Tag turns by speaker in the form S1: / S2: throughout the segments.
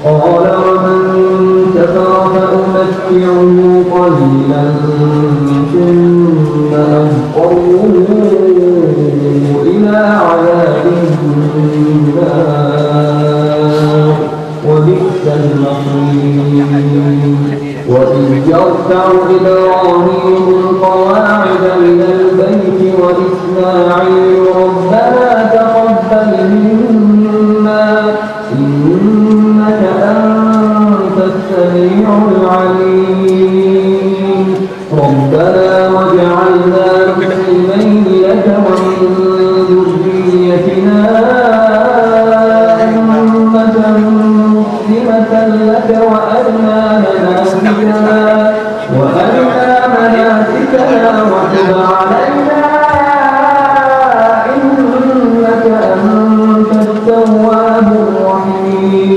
S1: قال ومن كفر فأمتعه قليلا ثم أضطره إلى عذاب النار وبئس المصير. وإذ يرفع إبراهيم القواعد من البيت وإسماعيل ربنا تقبل منا إنك أنت السميع العليم ربنا واجعلنا مسلمين لك ومن ذريتنا أمة مسلمة لك وأرنا مناسكنا وتب علينا إنك أنت التواب الرحيم.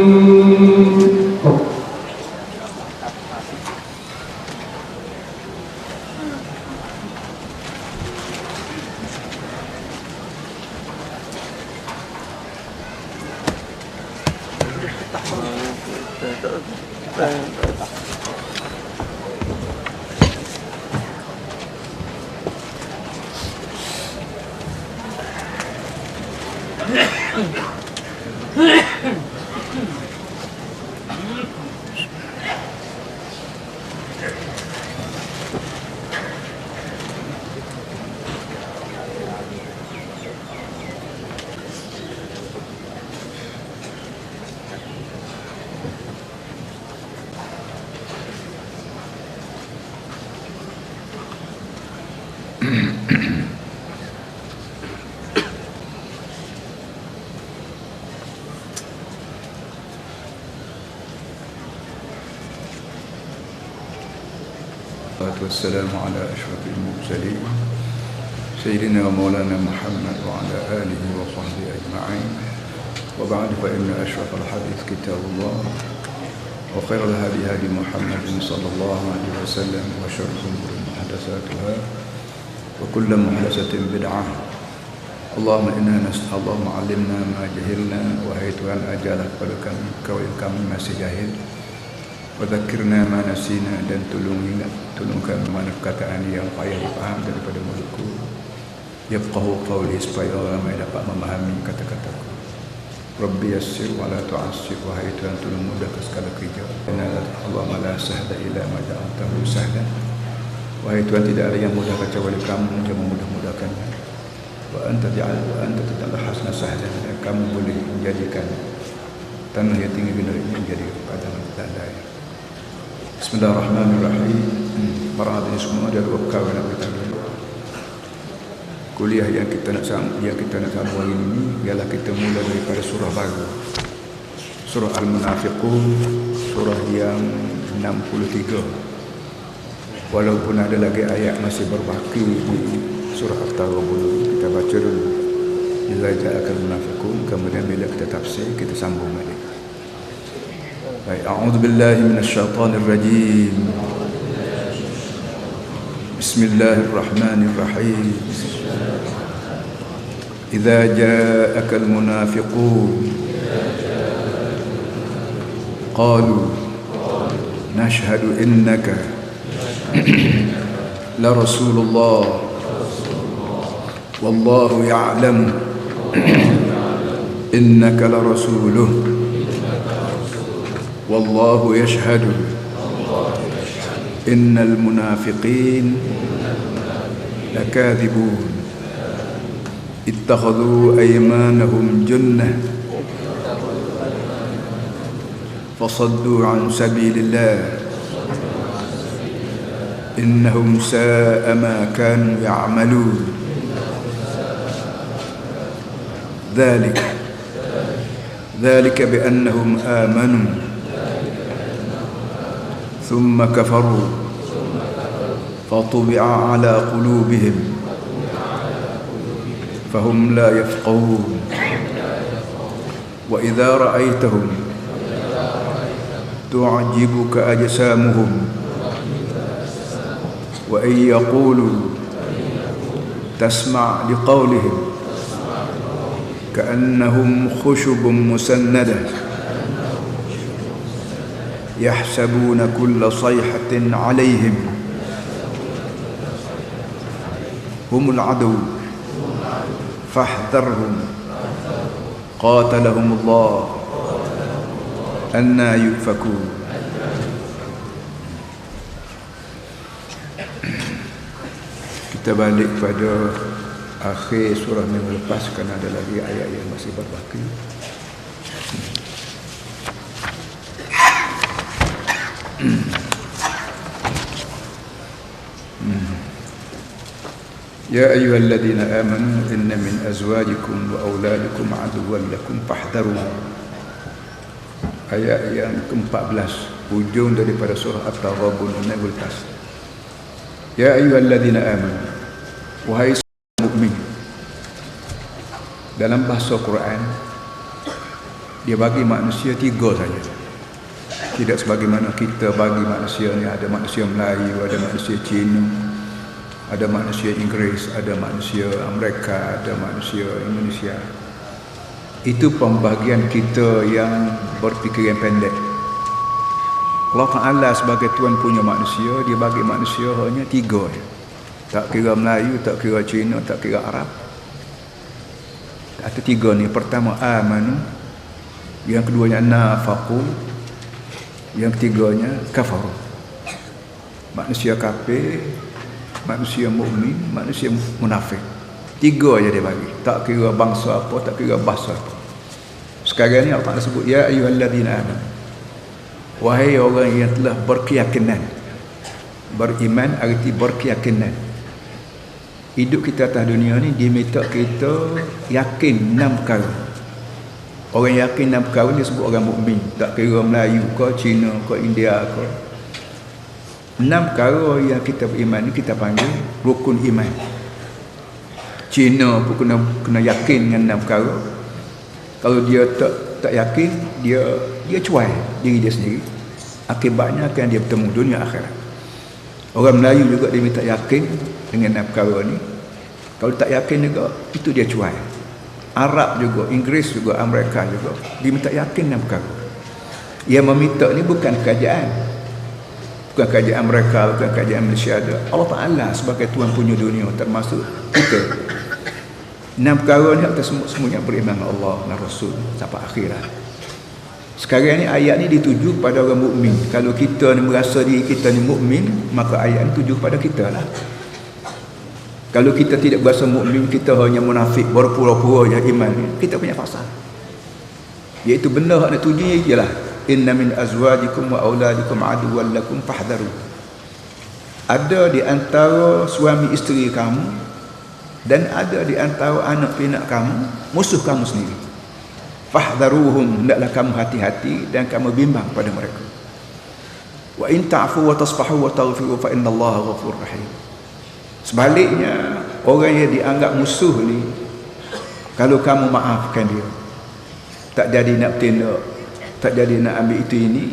S2: والسلام على أشرف المرسلين سيدنا ومولانا محمد وعلى آله وصحبه أجمعين وبعد فإن أشرف الحديث كتاب الله وخير الهدي هدي محمد صلى الله عليه وسلم وشر الأمور محدثاتها وكل محدثة بدعة اللهم إنا نسأل اللهم علمنا ما جهلنا وهي Tuhan ajarlah kepada kami kau yang kami masih jahil Wadakirna ma nasina dan tolong ingat, tolong kami mana perkataan yang payah dipaham daripada mulutku. Yafqahu qawli supaya orang ramai dapat memahami kata-kataku. Rabbi yassir wa la tu'assir, wahai Tuhan tolong mudahkan segala kerja. Inna Allahumma la sahla illa ma ja'altahu sahlan. Wahai Tuhan tidak ada yang mudah kecuali kamu yang memudah-mudahkannya. Wa anta taj'al hasna sahlan, dan kamu boleh menjadikan tanah yang tinggi ini menjadi padang landai. Bismillahirrahmanirrahim. Para hadirin semua dan kawan kita. Kuliah yang kita nak sambung hari ini ialah kita mula daripada surah baru. Surah Al-Munafiqun, surah yang 63. Walaupun ada lagi ayat masih berbaki di surah At-Taghabun, kita baca dulu. Idza ja'akal munafiqun, kemudian bila kita tafsir kita sambung balik. Baik, a'udzu billahi minasyaitonir rajim. Bismillahirrahmanirrahim. Idza ja'akal munafiqun qalu nashhadu innaka la rasulullah wallahu ya'lamu innaka la rasuluh wallahu yashhadu innal munafiqin lakathibun ittakhadhu aymanahum junnah fasaddu an sabilillah innahum sa'a ma kanu ya'malun ذلك بأنهم آمنوا ثم كفروا فطبع على قلوبهم فهم لا يفقهون وإذا رأيتهم تعجبك أجسامهم وإن يقولوا تسمع لقولهم كأنهم خشب مسندة yahsabuna kulla sayhatin alaihim humul adu fahdharhum qatalahumullah anna yufakun. Kita balik pada akhir surah minggu lepas kerana ada lagi ayat yang masih berbaki. Ya ayyuhalladzina amanu inna min azwajikum wa auladikum aduwwan lakum fahdharu. Ayat yang ke-14, hujung daripada surah At-Taghabun minggu lepas. Ya ayyuhalladzina amanu, wahai mukmin. Dalam bahasa Quran dia bagi manusia 3 saja. Tidak sebagaimana kita bagi manusia ni, ada manusia Melayu, ada manusia Cina, ada manusia Inggeris, ada manusia Amerika, ada manusia Indonesia. Itu pembagian kita yang berfikiran pendek. Allah Ta'ala sebagai Tuhan punya manusia, dia bagi manusia hanya 3 je. Tak kira Melayu, tak kira Cina, tak kira Arab. Ada 3 ni. Pertama amanu, yang keduanya nafaqu, yang ketiganya kafaru. Manusia kafir, manusia mukmin, manusia munafik. 3 je dia bagi. Tak kira bangsa apa, tak kira bahasa apa. Sekarang ni Allah Ta'ala sebut ya ayyuhalladzina amanu, wahai orang yang telah berkeyakinan. Beriman arti berkeyakinan. Hidup kita atas dunia ni diminta kita yakin 6 perkara. Orang yakin 6 perkara ni sebut orang mukmin. Tak kira Melayu ke, Cina ke, India ke. 6 perkara yang kita beriman ni kita panggil rukun iman. Cina pun kena yakin dengan 6 perkara. Kalau dia tak yakin, dia cuai diri dia sendiri. Akibatnya akan dia bertemu dunia akhirat. Orang Melayu juga dia minta yakin dengan 6 perkara ni. Kalau tak yakin juga, itu dia cuai. Arab juga, Inggeris juga, Amerika juga, dia minta yakin 6 perkara. Yang meminta ni bukan kerajaan, bukan kerajaan mereka, bukan kerajaan Malaysia ada. Allah Ta'ala sebagai Tuhan punya dunia, termasuk kita. 6 perkara ni kita semuanya beriman dengan Allah dan Rasul sampai akhirat. Sekarang ni ayat ni dituju pada orang mukmin. Kalau kita ni merasa diri kita ni mukmin, maka ayat ni tuju pada kita lah. Kalau kita tidak berasa mukmin, kita hanya munafik, berpura-pura je iman ni, kita punya pasal. Iaitu benda yang nak tuju ialah inna min azwajikum wa auladikum aduwwan lakum fahdharu. Ada di antara suami isteri kamu dan ada di antara anak pinak kamu musuh kamu sendiri. Fahdharuhum, hendaklah kamu hati-hati dan kamu bimbang pada mereka. Wa in ta'fu wa tasfahu wa taghfiru fa innallaha ghafurur rahim. Sebaliknya, orang yang dianggap musuh ni, kalau kamu maafkan dia, tak jadi nak bertindak, tak jadi nak ambil itu ini,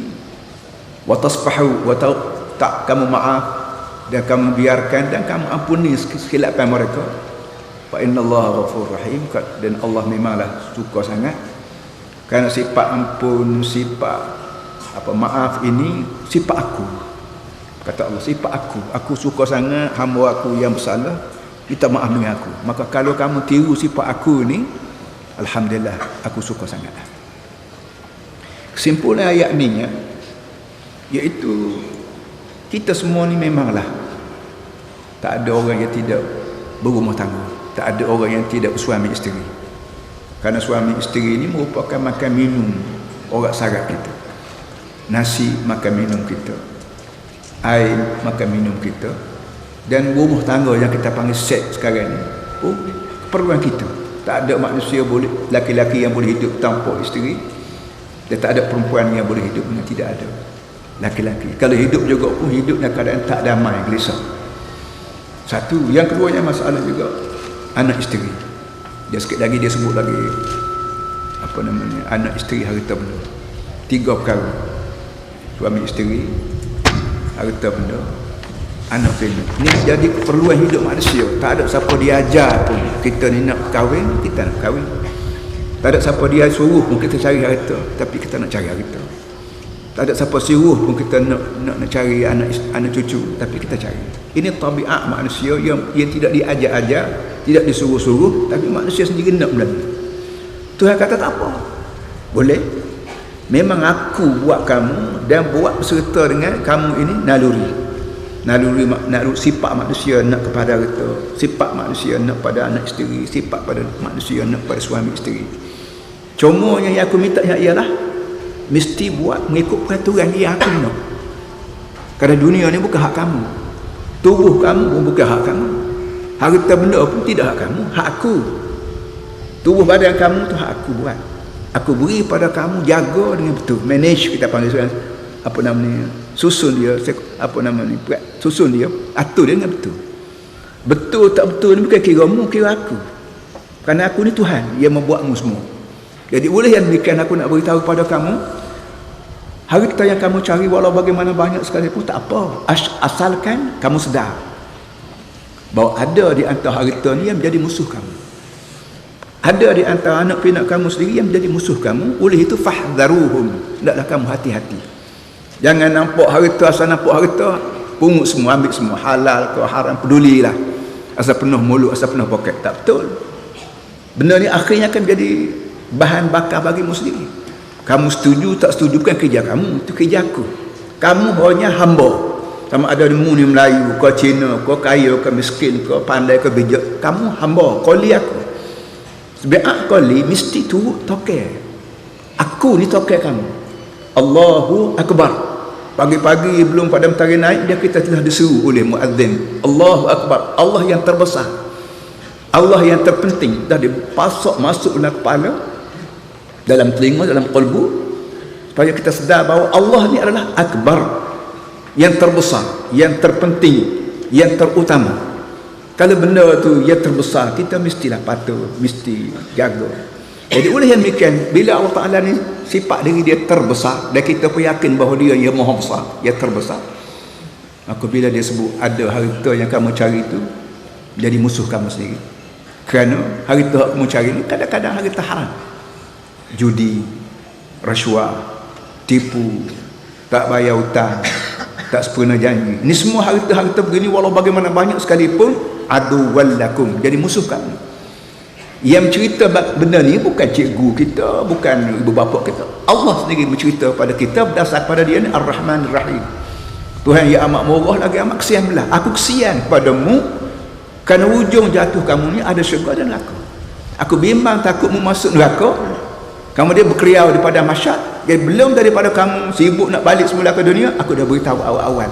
S2: wa tasfahu wa tak kamu maaf dan kamu biarkan dan kamu ampuni kesilapan mereka, fa innallaha ghafurur rahim, dan Allah memanglah suka sangat. Kerana sifat ampun, sifat maaf ini sifat aku. Kata Allah, sifat aku suka sangat hamba aku yang bersalah, minta maaf dengan aku. Maka kalau kamu tiru sifat aku ni, alhamdulillah, aku suka sangat. Kesimpulan ayat ni iaitu kita semua ni memanglah tak ada orang yang tidak berumah tangga, tak ada orang yang tidak bersuami isteri. Kerana suami isteri ini merupakan makan minum orang syarat kita. Nasi makan minum kita, air makan minum kita, dan rumah tangga yang kita panggil seks sekarang ni keperluan kita. Tak ada manusia boleh, laki-laki yang boleh hidup tanpa isteri, dan tak ada perempuan yang boleh hidup dengan tidak ada laki-laki. Kalau hidup juga pun hidup dalam keadaan tak damai, gelisah. Satu. Yang keduanya masalah juga anak isteri. Dia sikit lagi dia sebut lagi anak isteri, harta benda. 3 perkara: suami isteri, harta benda, anak benda. Ini jadi keperluan hidup manusia. Tak ada siapa diajar pun kita ni nak kahwin, kita nak kahwin. Tak ada siapa dia suruh pun kita cari harta, tapi kita nak cari harta. Tak ada siapa suruh pun kita nak cari anak cucu, tapi kita cari. Ini tabiat manusia yang tidak diajar-ajar, tidak disuruh-suruh, tapi manusia sendiri nak benda. Tuhan kata tak apa. Boleh. Memang aku buat kamu dan buat beserta dengan kamu ini naluri sifat manusia nak kepada harta, sifat manusia nak pada anak isteri, sifat pada manusia nak pada suami isteri. Cumanya yang aku minta ialah mesti buat mengikut peraturan yang aku nak. Kerana dunia ni bukan hak kamu, tubuh kamu pun bukan hak kamu, harta benda pun tidak hak kamu, hak aku. Tubuh badan kamu tu hak aku buat, aku beri pada kamu, jaga dengan betul, manage, kita panggil apa namanya, susun dia, apa namanya, susun dia, atur dia dengan betul. Betul tak betul ni bukan kira mu, kira aku. Kerana aku ni Tuhan yang membuatmu semua. Jadi boleh yang demikian aku nak beritahu kepada kamu, harta yang kamu cari walau bagaimana banyak sekalipun tak apa, asalkan kamu sedar bahawa ada di antara harta ni yang menjadi musuh kamu, ada di antara anak pinak kamu sendiri yang menjadi musuh kamu. Oleh itu fahdharuhum, hendaklah kamu hati-hati. Jangan nampak harta, asal nampak harta pungut semua, ambil semua, halal ke haram pedulilah, asal penuh mulut, asal penuh poket. Tak betul. Benda ni akhirnya akan menjadi bahan bakar bagimu sendiri. Kamu setuju tak setuju bukan kerja kamu, itu kerja aku. Kamu hanya hamba. Sama ada mu ni Melayu, kau Cina, kau kaya, kau miskin, kau pandai, kau bijak, kamu hamba, koli aku. Sebab koli mesti turut toke. Aku ni toke kamu. Allahu Akbar. Pagi-pagi belum pada mentari naik, dia kita telah diseru oleh muadzin. Allahu Akbar. Allah yang terbesar, Allah yang terpenting, dah dipasok masuk dalam kepala, dalam telinga, dalam kalbu, supaya kita sedar bahawa Allah ni adalah akbar, yang terbesar, yang terpenting, yang terutama. Kalau benda tu yang terbesar, kita mestilah patuh, mesti jaga. Jadi oleh yang demikian, bila Allah Ta'ala ni sifat diri dia terbesar dan kita pun yakin bahawa dia yang maha besar, yang terbesar, maka bila dia sebut ada harta yang kamu cari itu jadi musuh kamu sendiri. Kerana harta yang kamu cari ni kadang-kadang harta haram, judi, rasuah, tipu, tak bayar hutang, tak sempurna janji. Ini semua harta-harta begini walau bagaimana banyak sekalipun, aduwwal lakum, jadi musuh kamu. Yang mencerita benda ni bukan cikgu kita, bukan ibu bapa kita. Allah sendiri mencerita pada kita berdasar pada dia ni Ar-Rahman Ar-Rahim. Tuhan yang amat murah lagi amat kesian belah. Aku kesian padamu kerana ujung jatuh kamu ni ada syurga dan neraka. Aku bimbang takutmu masuk neraka. Kamu dia berkeriau daripada masyarakat. Jadi belum daripada kamu sibuk nak balik semula ke dunia, aku dah beritahu awal-awal.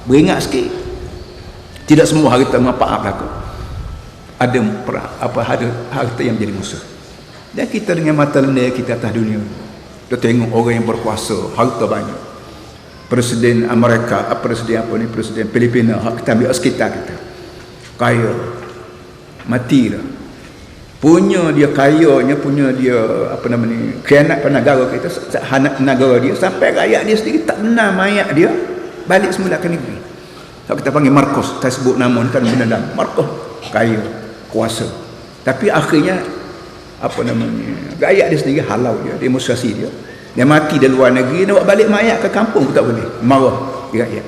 S2: Beringat sikit. Tidak semua harta manfaat berlaku. Ada harta yang menjadi musuh. Dan kita dengan mata lena kita atas dunia, kita tengok orang yang berkuasa, harta banyak. Presiden Amerika, presiden Filipina, kita ambil sekitar kita, kaya, mati dah. Punya dia kayanya, punya dia khianat pada negara kita, negara dia, sampai rakyat dia sendiri tak benar mayat dia balik semula ke negeri. So, kita panggil Marcos, saya sebut nama ni kan benda dah. Marcos kaya, kuasa, tapi akhirnya rakyat dia sendiri halau dia, demonstrasi dia mati di luar negeri, nak buat balik mayat ke kampung pun tak boleh, marah rakyat.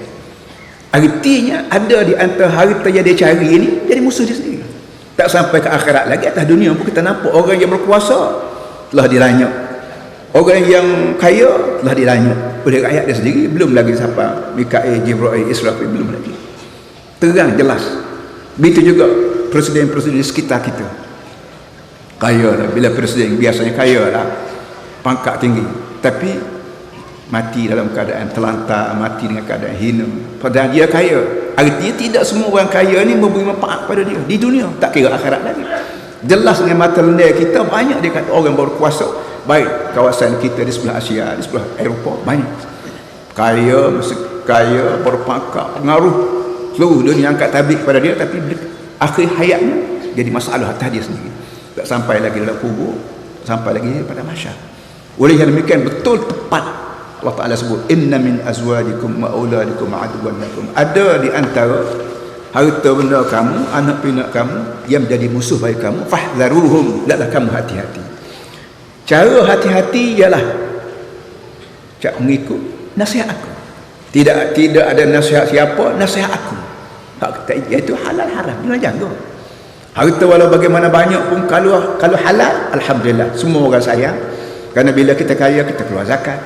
S2: Artinya ada di antara harta yang dia cari ini jadi musuh dia sendiri. Tak sampai ke akhirat lagi, atas dunia pun kita nampak orang yang berkuasa telah dilanyap, orang yang kaya telah dilanyap oleh rakyat dia sendiri. Belum lagi siapa Mikail, Jibril, Israfil, belum lagi. Terang jelas. Begitu juga presiden-presiden sekitar kita, kaya lah. Bila presiden biasanya kaya lah, pangkat tinggi, tapi mati dalam keadaan terlantar, mati dengan keadaan hina, padahal dia kaya. Artinya tidak semua orang kaya ni memberi manfaat pada dia di dunia, tak kira akhirat lagi. Jelas dengan mata lena kita, banyak dia kata orang berkuasa, baik kawasan kita di sebelah Asia, di sebelah Eropah, banyak kaya, berpangkat, pengaruh, seluruh dunia angkat tablik pada dia, tapi akhir hayatnya jadi masalah atas dia sendiri. Tak sampai lagi dalam kubur, sampai lagi pada mahsyar. Oleh yang demikian, betul tepat Allah Ta'ala sebut, inna min azwajikum wa auladikum aduwwan lakum. Ada di antara harta benda kamu, anak pinak kamu yang menjadi musuh bagi kamu, fahdharuhum, hendaklah kamu hati-hati. Cara hati-hati ialah mengikut nasihat aku. Tidak ada nasihat siapa, nasihat aku. Hak kita iaitu halal haram, kena jaga. Harta walau bagaimana banyak pun kalau halal, alhamdulillah, semua orang sayang. Kerana bila kita kaya, kita keluar zakat,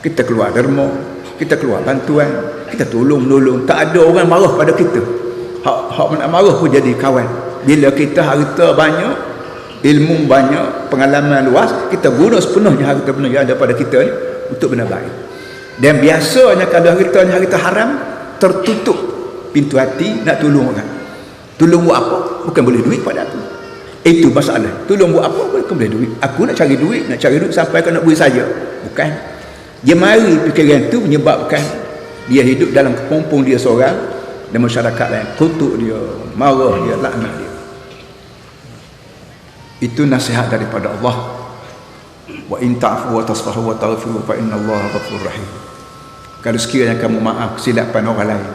S2: kita keluar derma, kita keluar bantuan, kita tolong-menolong. Tak ada orang marah pada kita. Hak nak marah pun jadi kawan. Bila kita harta banyak, ilmu banyak, pengalaman luas, kita guna sepenuhnya harta penuh yang ada pada kita ni untuk benda baik. Dan biasanya kalau harta haram, tertutup pintu hati nak tolong orang. Tolong buat apa? Bukan boleh duit pada aku. Itu masalah. Tolong buat apa? Bukan boleh duit. Aku nak cari duit sampai kau nak beri saja. Bukan. Dia mari fikiran tu menyebabkan dia hidup dalam kepompong dia seorang dan masyarakat lain kutuk dia, marah dia, laknat dia. Itu nasihat daripada Allah. Wa in ta'fu wa tasfahu wa taghfiru fa innallaha ghafurur rahim. Kalau sekiranya kamu maaf kesilapan orang lain,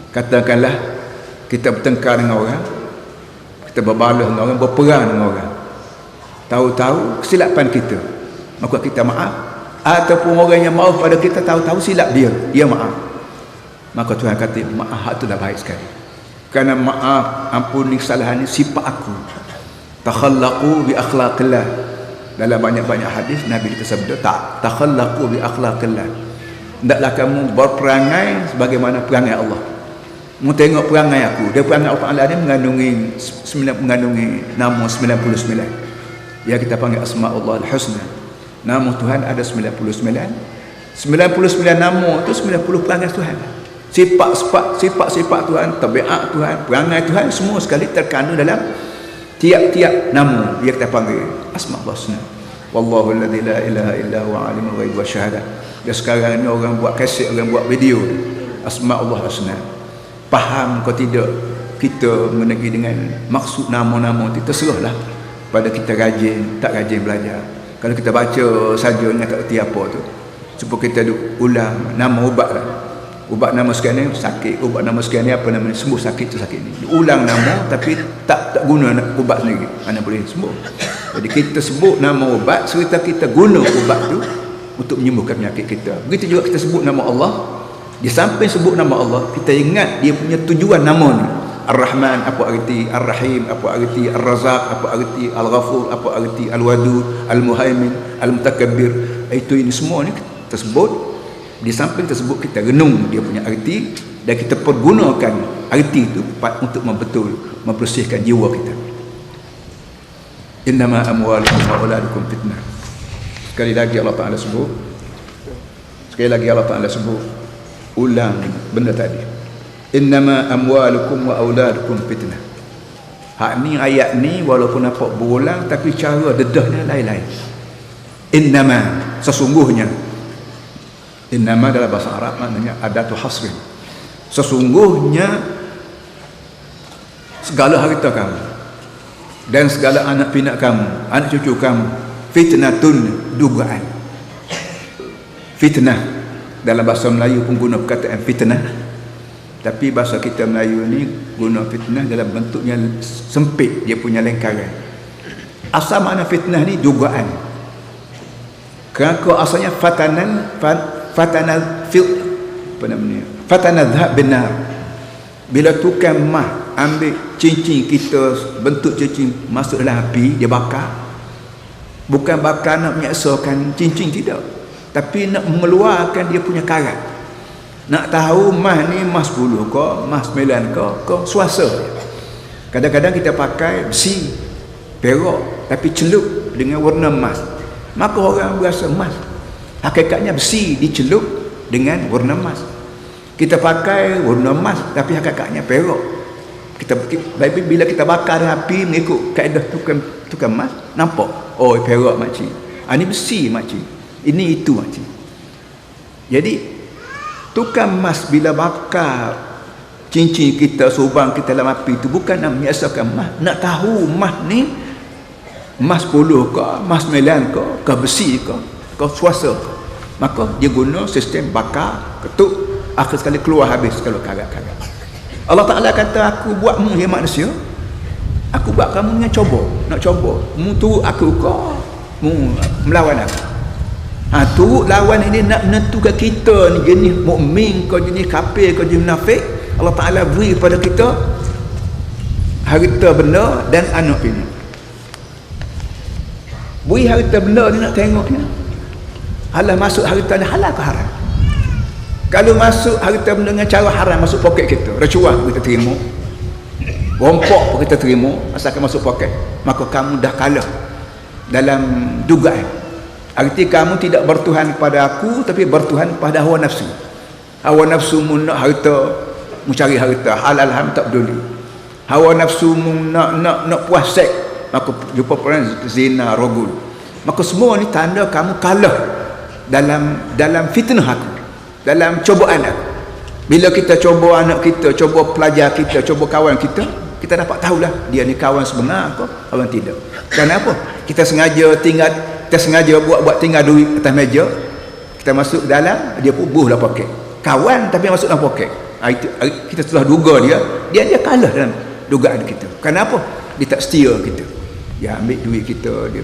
S2: katakanlah kita bertengkar dengan orang, kita berbalah dengan orang, berperang dengan orang, tahu-tahu kesilapan kita, maka kita maaf. Ataupun orang yang maaf pada kita tahu-tahu silap dia maaf, maka Tuhan kata maaf itu dah baik sekali. Kerana maaf, ampuni kesalahan ini sifat aku. Takhallaqu bi akhlaqillah. Dalam banyak-banyak hadis Nabi kita sabda, takhallaqu bi akhlaqillah. Hendaklah kamu berperangai sebagaimana perangai Allah. Mu tengok perangai aku, dia perangai Allah Taala ni mengandungi nama 99. Ya, kita panggil Asmaullah Al-Husna. Nama Tuhan ada 99. 99 nama itu 90 perangai Tuhan. Sifat-sifat Tuhan, tabiat Tuhan, perangai Tuhan semua sekali terkandung dalam tiap-tiap nama yang kita panggil Asmaul Husna. Wallahu alladzi la ilaha illa huwa alimul ghaib wasyahadah. Dan sekarang ni orang buat kaset, orang buat video Asmaul Husna. Faham kau tidak kita menegui dengan maksud nama-nama itu? Terserahlah pada kita rajin tak rajin belajar. Kalau kita baca saja dengan tak erti apa tu, supaya kita ulang nama ubat lah. Ubat nama sekian ni sakit, ubat nama sekian ni apa nama ni, sembuh sakit tu sakit ni. Ulang nama tapi tak guna ubat sendiri, mana boleh sembuh. Jadi kita sebut nama ubat serta kita guna ubat tu untuk menyembuhkan penyakit kita. Begitu juga kita sebut nama Allah. Di samping sebut nama Allah, kita ingat dia punya tujuan nama ni. Ar-Rahman apa arti, Ar-Rahim apa arti, Ar-Razak apa arti, Al-Ghafur apa arti, Al-Wadud, Al-Muhaimin, Al-Mutakabbir. Itu ini semua ni kita sebut. Di samping tersebut kita renung dia punya arti dan kita pergunakan arti itu untuk membersihkan jiwa kita. Innama amwalukum wa auladukum fitnah. Sekali lagi Allah Ta'ala sebut, ulang benda tadi. Innama amwalukum wa auladukum fitnah. Hak ni, ayat ni walaupun nampak berulang tapi cara dedahnya lain-lain. Innama, sesungguhnya. Innama dalam bahasa Arab maknanya adatu hasrin. Sesungguhnya segala harta kamu dan segala anak pinak kamu, anak cucu kamu, fitnatun, dugaan. Fitnah dalam bahasa Melayu pun guna perkataan fitnah, tapi bahasa kita Melayu ni guna fitnah dalam bentuknya sempit, dia punya lingkaran. Asal makna fitnah ni dugaan. Kerana asalnya fatana dhab benar. Bila tukang mah ambil cincin kita, bentuk cincin masuk dalam api, dia bakar. Bukan bakar nak menyaksakan cincin, tidak, tapi nak mengeluarkan dia punya karat. Nak tahu mah ni mas 10 ke, mas 9 ke suasa. Kadang-kadang kita pakai besi, perak, tapi celup dengan warna emas, maka orang berasa emas. Hakikatnya besi dicelup dengan warna emas. Kita pakai warna emas tapi hakikatnya perak. Bila kita bakar api mengikut kaedah tukang emas, nampak oh perak makcik, ini besi makcik, ini itu makcik. Jadi tukang emas bila bakar cincin kita, subang kita dalam api itu bukan nak menyaksikan emas, nak tahu emas ni emas 10 ke, emas 9 ke besi ke suasa ke. Maka dia guna sistem bakar, ketuk, akhir sekali keluar habis kalau karat-karat. Allah Ta'ala kata, aku buatmu ya manusia, aku buat kamu dengan nak coba mu turut aku ke mu melawan aku. Turut lawan ini nak menentukan kita ni jenis mukmin kau jenis kafir kau jenis munafik. Allah Ta'ala beri pada kita harta benda dan anak bini. Beri harta benda ni nak tengoknya halal masuk harta ni halal ke haram. Kalau masuk harta benda dengan cara haram, masuk poket kita, rasuah kita terima, rompok pun kita terima, asalkan masuk poket, maka kamu dah kalah dalam dugaan. Arti kamu tidak bertuhan kepada aku, tapi bertuhan pada hawa nafsu. Hawa nafsu mu nak harta, mu cari harta, halal haram tak peduli. Hawa nafsu mu nak puas seks, maka jumpa perempuan zina, rogul. Maka semua ni tanda kamu kalah dalam fitnah aku, dalam cobaan aku. Bila kita coba anak kita, coba pelajar kita, coba kawan kita, kita dapat tahulah dia ni kawan sebenar ke kawan tidak. Kenapa? Kita sengaja buat tinggal duit atas meja, kita masuk dalam, dia pubuhlah poket. Kawan tapi masuk dalam poket. Kita telah duga dia kalah dalam dugaan kita. Kenapa? Dia tak setia kita. Dia ambil duit kita, dia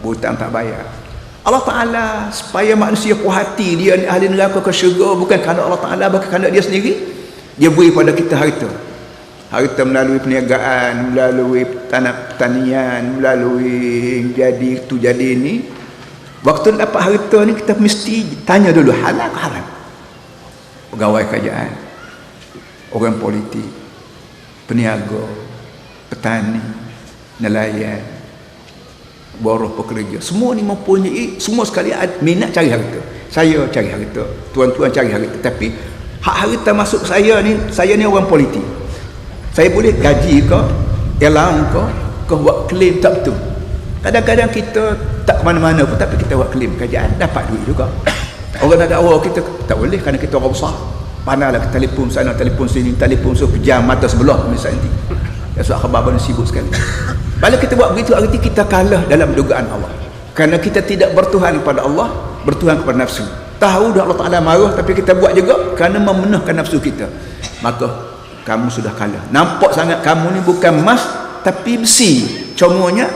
S2: hutang tak bayar. Allah Ta'ala supaya manusia puas hati dia ni ahli neraka ke syurga, bukan kerana Allah Ta'ala, bukan kerana dia sendiri. Dia beri pada kita harta melalui perniagaan, melalui pertanian, melalui jadi ni. Waktu dapat harta ni kita mesti tanya dulu halal ke haram. Pegawai kerajaan, orang politik, peniaga, petani, nelayan, buruh pekerja, semua ni mempunyai, semua sekali minat cari harta. Saya cari harta, tuan-tuan cari harta, tapi hak harta masuk saya ni orang politik. Saya boleh gaji ke, allowance ke buat claim tak betul. Kadang-kadang kita tak ke mana-mana pun, tapi kita buat claim kerajaan, dapat duit juga. Orang nak dakwa kita tak boleh kerana kita orang besar. Panahlah kita telefon sana, telefon sini, telefon pejam mata sebelah misalnya nanti. Ya, surat khabar baru sibuk sekali. Bila kita buat begitu, arti kita kalah dalam dugaan Allah. Kerana kita tidak bertuhan kepada Allah, bertuhan kepada nafsu. Tahu dah Allah Ta'ala marah, tapi kita buat juga kerana memenuhkan nafsu kita. Maka kamu sudah kalah. Nampak sangat kamu ni bukan emas, tapi besi. Comanya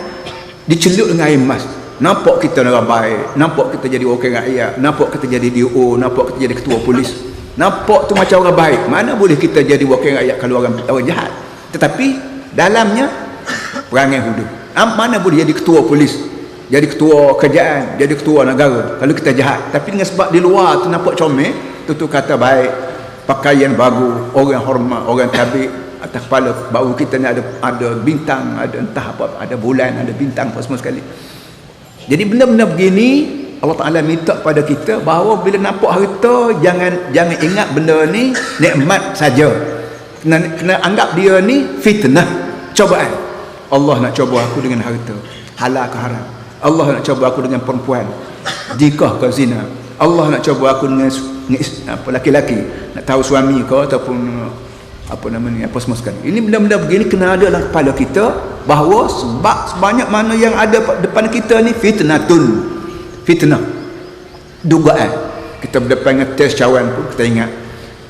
S2: dicelup dengan air emas. Nampak kita orang baik, nampak kita jadi wakil rakyat, nampak kita jadi DO, nampak kita jadi ketua polis. Nampak tu macam orang baik. Mana boleh kita jadi wakil rakyat kalau orang jahat? Tetapi dalamnya perangai hudu. Mana boleh jadi ketua polis, jadi ketua kerajaan, jadi ketua negara kalau kita jahat. Tapi dengan sebab di luar tu nampak comel, tu kata baik, pakaian bagus, orang hormat, orang tabik, atas kepala baru kita ni ada bintang, ada entah apa, ada bulan, ada bintang apa semua sekali. Jadi benda-benda begini Allah Ta'ala minta pada kita bahawa bila nampak harta, jangan ingat benda ni nikmat saja. Kena anggap dia ni fitnah, cobaan. Allah nak coba aku dengan harta, halal ke haram. Allah nak coba aku dengan perempuan, nikah ke zina. Allah nak coba aku dengan laki-laki, nak tahu suami ke ataupun apa semua sekali. Ini benda-benda begini kena ada dalam kepala kita bahawa sebanyak mana yang ada depan kita ni fitnah, dugaan. Kita berdepan dengan tes cawan pun kita ingat,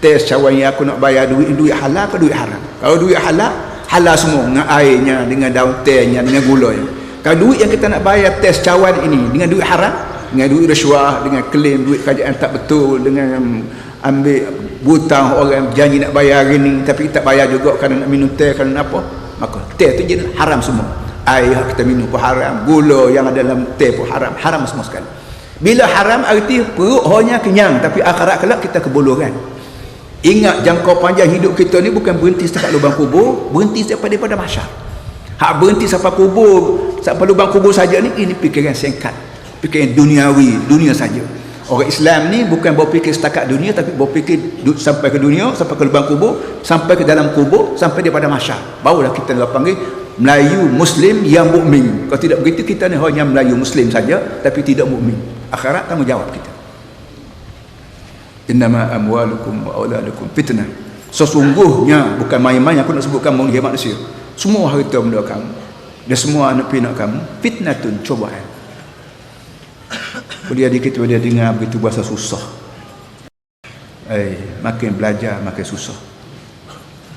S2: tes cawan yang aku nak bayar duit halal ke duit haram. Kalau duit halal semua, dengan airnya, dengan daun tehnya, dengan gulanya. Kalau duit yang kita nak bayar tes cawan ini dengan duit haram, dengan duit rasuah, dengan klaim duit kerajaan tak betul, dengan ambil hutang orang janji nak bayar hari ni tapi tak bayar juga kerana nak minum teh, kerana apa, maka teh tu jadi haram semua. Air yang kita minum pun haram, gula yang ada dalam teh pun haram semua sekali. Bila haram arti perut hanya kenyang, tapi akhirat kelak kita kebuluran. Ingat jangkau panjang hidup kita ni bukan berhenti setakat lubang kubur, berhenti sampai daripada mahsyar. Hak berhenti sampai kubur, sampai lubang kubur saja ni, ini fikiran singkat, fikiran duniawi, dunia saja. Orang Islam ni bukan berfikir setakat dunia, tapi berfikir sampai ke dunia, sampai ke lubang kubur, sampai ke dalam kubur, sampai daripada mahsyar. Barulah kita nak panggil Melayu Muslim yang mukmin. Kalau tidak begitu, kita ni hanya Melayu Muslim saja tapi tidak mukmin. Akhirat tanggungjawab kita. Innama amwalukum wa auladukum fitnah. Sesungguhnya bukan main-main aku nak sebutkan manusia. Semua harta benda kamu dan semua anak pinak kamu fitnatun, cobaan. Dia dikit dia dengar begitu bahasa susah. Makin belajar makin susah.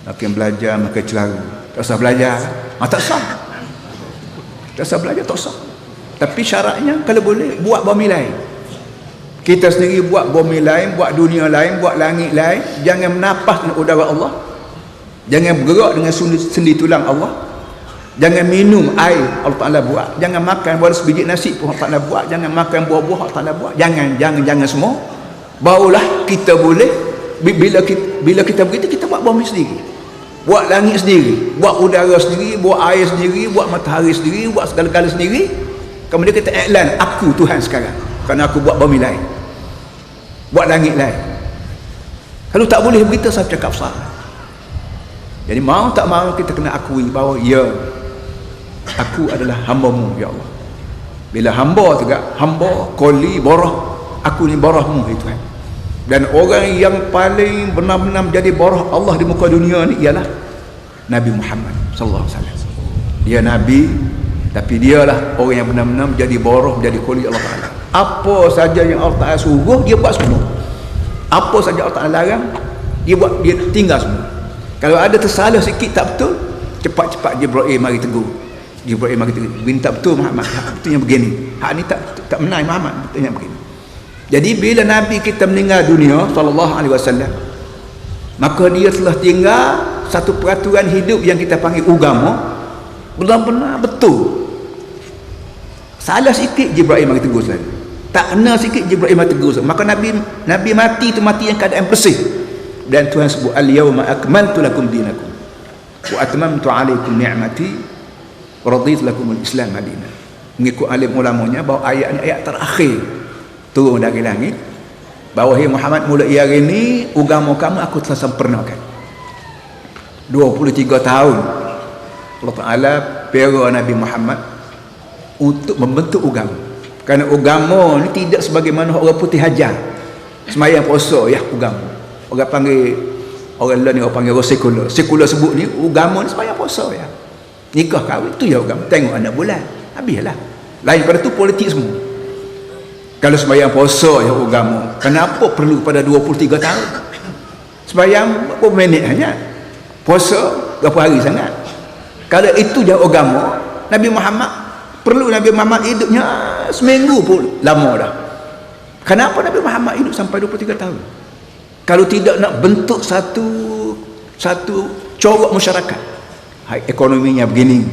S2: Makin belajar makin celaru. Tak usah belajar. Tak sah. Tak usah belajar, tak sah. Tapi syaratnya kalau boleh buat bawah nilai. Kita sendiri buat bumi lain, buat dunia lain, buat langit lain. Jangan menapas dengan udara Allah. Jangan bergerak dengan sendi tulang Allah. Jangan minum air Allah Ta'ala buat. Jangan makan walau sebiji nasi pun Allah Ta'ala buat. Jangan makan buah-buah Allah Ta'ala buat. Jangan semua. Barulah kita boleh, bila kita begitu, kita buat bumi sendiri, buat langit sendiri, buat udara sendiri, buat air sendiri, buat matahari sendiri, buat segala-gala sendiri. Kemudian kita iklan, aku Tuhan sekarang, kerana aku buat bumi lain, buat langit lain. Kalau tak boleh begitu, saya cakap salah. Jadi mau tak mau kita kena akui bahawa ya, aku adalah hamba-Mu ya Allah. Bila hamba juga, hamba qoli barah, aku ni barah-Mu ya Tuhan. Dan orang yang paling benar-benar menjadi barah Allah di muka dunia ni ialah Nabi Muhammad sallallahu alaihi wasallam. Dia nabi, tapi dialah orang yang benar-benar menjadi barah, menjadi qoli Allah Taala. Apa saja yang Allah Taala suruh, dia buat semua. Apa saja Allah Taala larang, dia buat, dia tinggal semua. Kalau ada tersalah sikit tak betul, cepat-cepat Jibril mari tegur. Jibril mari tegur, minta betul Muhammad, hak betul yang begini. Hak ni tak menang Muhammad, betul yang begini. Jadi bila Nabi kita meninggal dunia sallallahu alaihi wasallam, maka dia telah tinggal satu peraturan hidup yang kita panggil agama, benar-benar betul. Salah sikit Jibril mari tegur saja. Tak kena sikit Jibril mari tegur saja. Maka Nabi mati tu mati yang keadaan bersih. Dan Tuhan sebut al-yawma akmaltu lakum dinakum wa atmamtu alaikum ni'mati wa raditu lakum al-islam madinah. Mengikut alim ulamanya bahawa ayat ni ayat terakhir turun dari langit, bahawa hai Muhammad, mulai hari ini agama kamu aku telah sempurnakan. 23 tahun Allah Ta'ala pera Nabi Muhammad untuk membentuk agama. Kerana agama ni tidak sebagaimana orang putih hajar sembahyang puasa ya agama. Orang panggil, orang lain ni orang panggil sekular. Sekular sebut ni agama ni sembahyang puasa ya, nikah kahwin tu ya agama, tengok anak bulan, habislah. Lain pada tu politik semua. Kalau sembahyang puasa ya agama, kenapa perlu pada 23 tahun? Sembahyang berapa minit hanya, puasa berapa hari sangat. Kalau itu je agama, Nabi Muhammad perlu Nabi Muhammad hidupnya seminggu pun lama dah. Kenapa Nabi Muhammad hidup sampai 23 tahun? Kalau tidak nak bentuk satu corak masyarakat, ekonominya begini,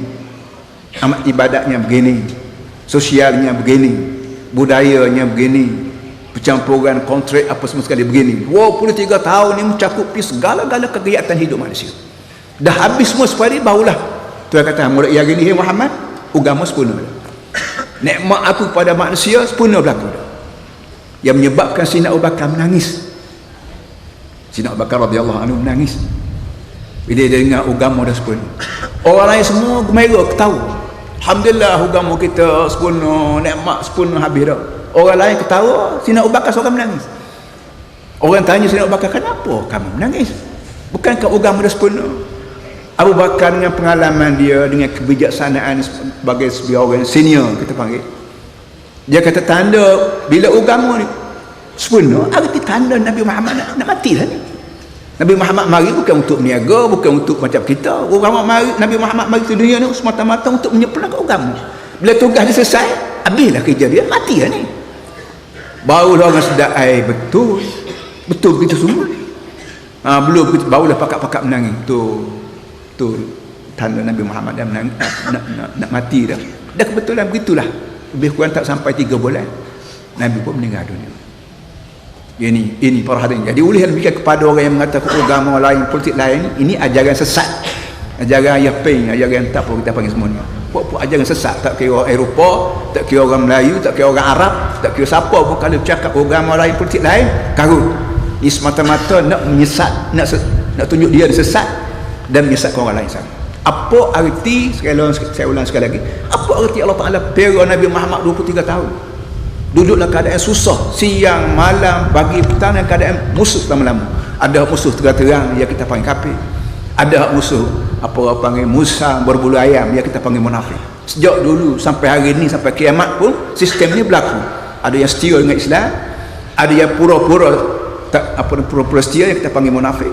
S2: amat ibadatnya begini, sosialnya begini, budayanya begini, percampuran kontrak apa semua sekali begini. 23 tahun ini mencakupi segala-gala kegiatan hidup manusia. Dah habis semua separi, barulah Tuhan kata mulai hari ini Muhammad agama sempurna. Nikmat aku pada manusia sempurna berlaku. Yang menyebabkan Sayyidina Abu Bakar menangis. Sayyidina Abu Bakar radhiyallahu anhu menangis bila dia dengar agama dah sempurna. Orang lain semua gembira, ketawa, alhamdulillah agama kita sempurna, nikmat sempurna habis dah. Orang lain ketawa, Sayyidina Abu Bakar seorang menangis. Orang tanya Sayyidina Abu Bakar, kenapa kamu menangis? Bukankah agama dah sempurna? Abu Bakar dengan pengalaman dia, dengan kebijaksanaan sebagai sebuah orang senior kita panggil, dia kata tanda bila agama ni sempurna, arti tanda Nabi Muhammad nak mati lah ni. Nabi Muhammad mari bukan untuk meniaga, bukan untuk macam kita. Nabi Muhammad mari ke dunia ni semata-mata untuk menyempurnakan agama. Bila tugas dia selesai, habislah kerja dia, mati lah ni. Barulah orang sedar, betul begitu semua. Belum begitu, barulah pakak-pakak menangis. Tu tanda Nabi Muhammad dah menangis, nak mati dah. Dah kebetulan begitulah. Lebih kurang tak sampai 3 bulan Nabi pun meninggal dunia. Ini para hadirin. Jadi oleh demikian kepada orang yang mengatakan agama lain, politik lain, ini ajaran sesat, ajaran yaping, ajaran tak apa kita panggil semua ni. Puak-puak ajaran sesat. Tak kira orang Eropah, tak kira orang Melayu, tak kira orang Arab, tak kira siapa pun kalau bercakap agama lain, politik lain, karut. Ini semata-mata nak menyesat, nak tunjuk dia sesat dan menyesatkan orang lain sama. Apa arti, saya ulang sekali lagi, apa arti Allah Ta'ala pera Nabi Muhammad 23 tahun duduklah keadaan susah, siang malam, pagi petang, dan keadaan musuh lama-lama. Ada musuh terang-terang yang kita panggil kafir, ada musuh apa orang panggil Musa berbulu ayam yang kita panggil munafik. Sejak dulu sampai hari ini, sampai kiamat pun sistem ni berlaku. Ada yang setia dengan Islam, ada yang pura-pura setia yang kita panggil munafik,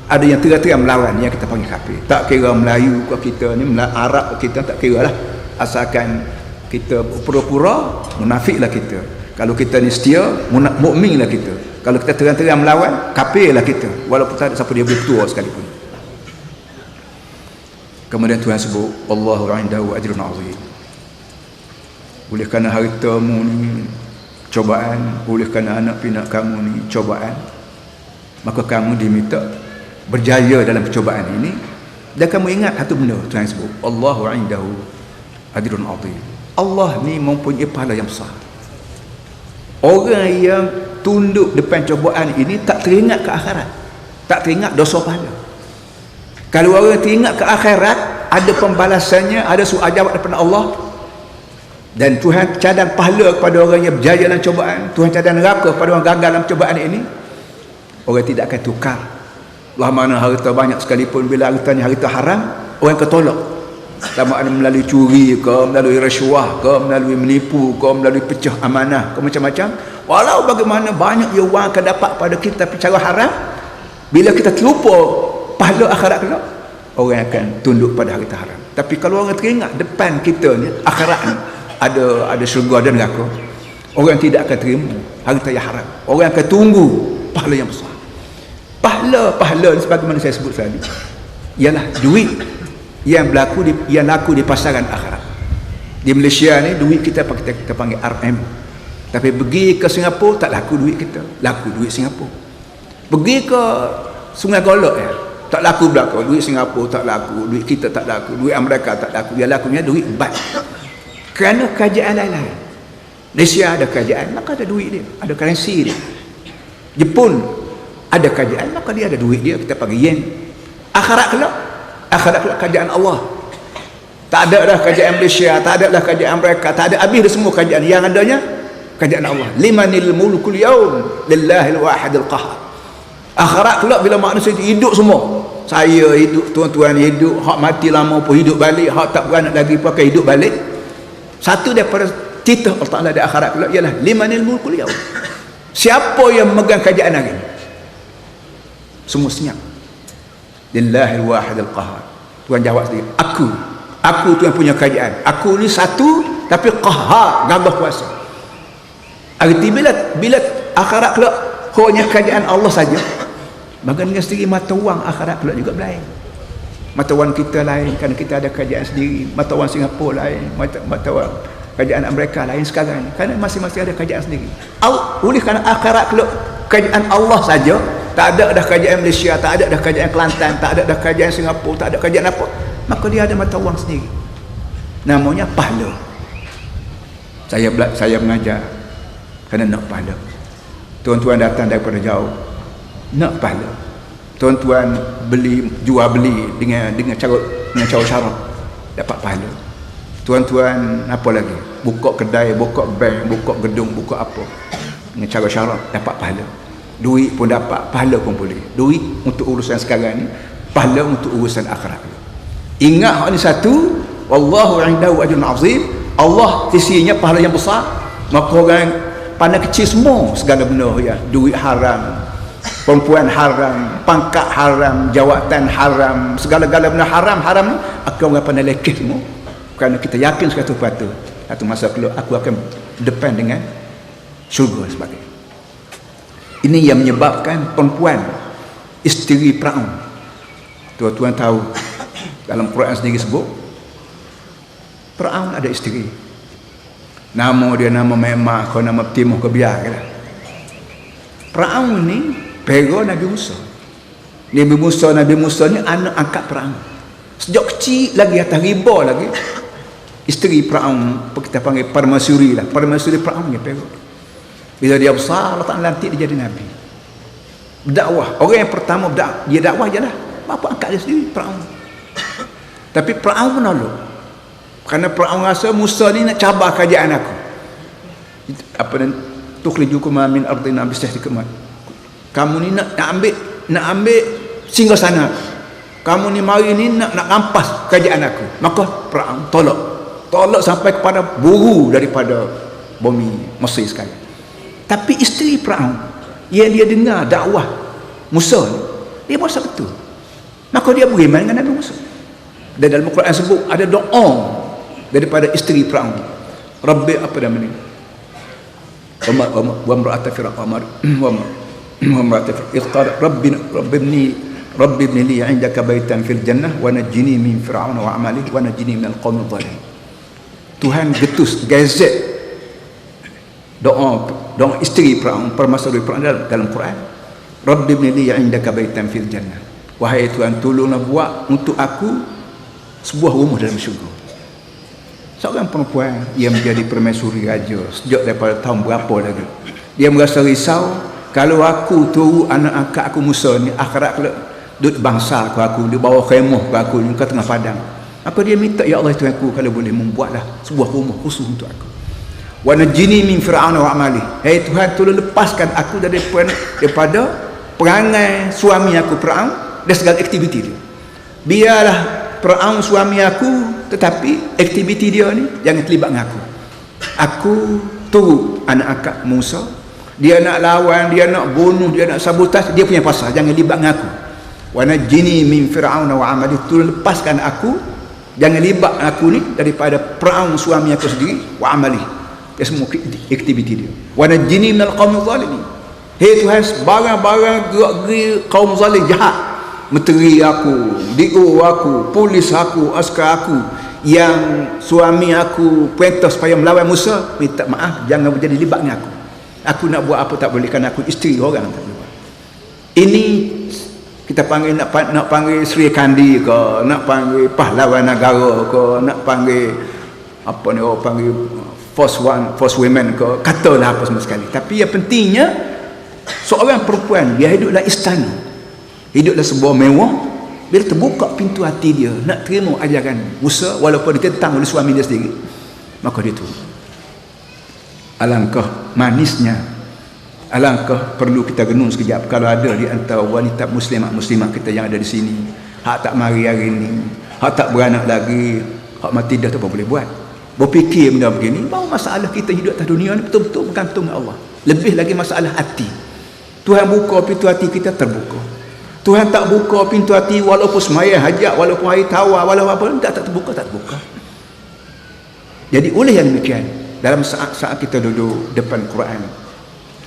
S2: ada yang terang-terang melawan yang kita panggil kafir. Tak kira Melayu ke kita ni, Arab ke kita, tak kira lah, asalkan kita pura-pura munafik lah kita. Kalau kita ni setia, mukminlah kita. Kalau kita terang-terang melawan, kafirlah kita, walaupun tak ada siapa dia boleh ketua sekalipun. Kemudian Tuhan sebut wallahu indahu ajrun azim. Oleh kerana hartamu ni cobaan, oleh kerana anak pinak kamu ni cobaan, maka kamu diminta berjaya dalam percobaan ini. Dan kamu ingat satu benda Tuhan sebut Allahu indahu ajrun azim. Allah ni mempunyai pahala yang besar. Orang yang tunduk depan cobaan ini tak teringat ke akhirat, tak teringat dosa pahala. Kalau orang teringat ke akhirat, ada pembalasannya, ada soal jawab daripada Allah. Dan Tuhan cadang pahala kepada orang yang berjaya dalam cobaan. Tuhan cadang neraka kepada orang gagal dalam cobaan ini. Orang tidak akan tukar. Lah mana harta banyak sekalipun, bila hartanya harta haram, orang akan tolak. Sama ada melalui curi ke, melalui rasuah ke, melalui menipu ke, melalui pecah amanah ke, macam-macam. Walau bagaimana banyak yang orang akan dapat pada kita tapi cara haram, bila kita terlupa pahala akhirat kelak, orang akan tunduk pada harta haram. Tapi kalau orang teringat depan kita ni akhirat ni ada syurga dan neraka, orang tidak akan terima harta yang haram. Orang akan tunggu pahala yang besar. Pahala ni sebagaimana saya sebut tadi, ialah duit yang laku di pasaran akhirat. Di Malaysia ni duit kita panggil RM. Tapi pergi ke Singapura tak laku duit kita, laku duit Singapura. Pergi ke Sungai Golok tak laku belaka duit Singapura, tak laku duit kita, tak laku duit Amerika, tak laku. Dia lakunya duit bat. Kerana kerajaan lain-lain. Malaysia ada kerajaan, maka ada duit dia, ada currency dia. Jepun ada kerajaan, maka dia ada duit dia, kita panggil yen. Akhirat kelak kerajaan Allah. Tak ada dah kerajaan Malaysia, tak ada dah kerajaan Amerika, tak ada, habis dah semua kerajaan. Yang adanya kerajaan Allah. Limanil mulkul yaum lillahil wahidil qahar. Akhirat kelak bila manusia hidup semua, saya hidup, tuan-tuan hidup, hak mati lama pun hidup balik, hak tak beranak lagi pun akan hidup balik. Satu daripada titah Allah Ta'ala di akhirat kelak ialah limanil mulkul yaum. Siapa yang memegang kerajaan hari ini? Semua senyap. Lillahil wahidil qahar. Tuhan jawab sendiri, aku tu yang punya kerajaan. Aku ni satu tapi qahar, gagah kuasa. Arti bila akhirat kelak hanya kerajaan Allah saja, maka dengan sendiri mata wang akhirat kelak juga lain. Mata wang kita lain kerana kita ada kerajaan sendiri. Mata wang Singapura lain, mata wang kerajaan Amerika lain sekarang, kerana masing-masing ada kerajaan sendiri. Oleh kerana akhirat kelak kerajaan Allah saja, tak ada dah kerajaan Malaysia, tak ada dah kerajaan Kelantan, tak ada dah kerajaan Singapura, tak ada kerajaan apa, maka dia ada mata wang sendiri, namanya pahala. Saya mengajar kerana nak pahala. Tuan-tuan datang daripada jauh nak pahala. Tuan-tuan jual beli dengan cara syarat, dapat pahala. Tuan-tuan apa lagi, buka kedai, buka bank, buka gedung, buka apa, dengan cara syarat, dapat pahala. Duit pun dapat, pahala pun boleh. Duit untuk urusan sekarang ni, pahala untuk urusan akhirat. Ingat hal ni satu, wallahu indahu ajrun azim. Allah sisinya pahala yang besar. Maka orang pandang kecil semua segala benda ya, duit haram, perempuan haram, pangkat haram, jawatan haram, segala-gala benda haram ni akan orang pandang lekeh semua. Kerana kita yakin satu masa kelak aku akan depan dengan syurga sebagainya. Ini yang menyebabkan perempuan isteri Firaun. Tuan-tuan tahu dalam Quran sendiri sebut Firaun ada isteri. Nama dia nama Memah, kau nama Timuh Kebiar kata. Firaun ni pera Nabi Musa. Nabi Musa ni anak angkat Firaun. Sejak kecil lagi atas riba lagi. Isteri Firaun kita panggil Permaisuri lah. Permaisuri Firaun ni pera. Bila dia besar, Allah Ta'ala lantik dia jadi Nabi. Berdakwah. Orang yang pertama dia dakwah je lah. Bapa angkat dia sendiri, Firaun. Tapi Firaun menolak. Kerana Firaun rasa Musa ni nak cabar kerajaan aku. Apa dan tukhrijukum min ardina bisihtikum. Kamu ni nak ambil singgahsana. Kamu ni mari ni nak rampas kerajaan aku. Maka Firaun tolak sampai kepada buru daripada bumi Mesir sekarang. Tapi isteri Firaun yang dia dengar dakwah Musa ni, dia merasa betul, maka dia beriman dengan Nabi Musa. Dan dalam Al-Quran sebut ada doa daripada isteri Firaun, Rabbi apa nama ni, wa imra'at fir'aun wa imra'at fir'aun rabbi ibni li 'indaka baitan fil jannah wa najjini min fir'aun wa 'amalihi wa najjini minal qaumidh dhalimin. Tuhan getus gazet doa isteri Firaun, permasalahan Firaun dalam Quran. Rabbi ibni li 'indaka baitan fil jannah. Wahai Tuhan, tolonglah buat untuk aku sebuah rumah dalam syurga. Seorang perempuan yang menjadi permaisuri raja sejak daripada tahun berapa lagi. Dia merasa risau, kalau aku turu anak angkat aku Musa ni akhirat kelak duduk bangsa aku di bawah khemah aku ni ke tengah padang. Apa dia minta, ya Allah Tuhan aku, kalau boleh membuatlah sebuah rumah khusus untuk aku. Wa najini min fir'aun wa amali. Hai Tuhan, tolong lepaskan aku daripada perangai suami aku Firaun dan segala aktiviti dia. Biarlah Firaun suami aku, tetapi aktiviti dia ni jangan terlibat dengan aku. Aku turu anak angkat Musa, dia nak lawan, dia nak bunuh, dia nak sabotaj, dia punya pasal, jangan libat dengan aku. Wa najini min fir'aun wa amali. Tolong lepaskan aku, jangan libat aku ni daripada Firaun suami aku sendiri wa amali, dia semua aktiviti dia. Wa najini minal qaumidh dhalimin. Hei Tuhan, barang-barang gerak-gerik kaum zalim jahat, menteri aku, DO aku, polis aku, askar aku, yang suami aku perintah supaya melawan Musa, minta maaf, jangan menjadi libat dengan aku. Aku nak buat apa tak boleh, kerana aku isteri orang tak boleh buat. Ini kita panggil nak panggil Sri Kandi ke, nak panggil pahlawan negara ke, nak panggil apa ni orang panggil first women ke, katalah apa semua sekali. Tapi yang pentingnya seorang perempuan dia hiduplah istana, hiduplah sebuah mewah. Bila terbuka pintu hati dia nak terima ajaran Musa walaupun ditentang oleh suami dia sendiri, maka dia turun. Alangkah manisnya, alangkah perlu kita renung sekejap kalau ada di antara wanita muslimat kita yang ada di sini hak tak mari hari ni, hak tak beranak lagi, hak mati dah, tak apa boleh buat. Berfikir benda begini, bahawa masalah kita hidup atas dunia ni betul-betul bergantung dengan Allah. Lebih lagi masalah hati. Tuhan buka pintu hati kita, terbuka. Tuhan tak buka pintu hati walaupun semaya hajat, walaupun hari tawar, walaupun apa, tak terbuka. Jadi oleh yang demikian, dalam saat kita duduk depan Quran,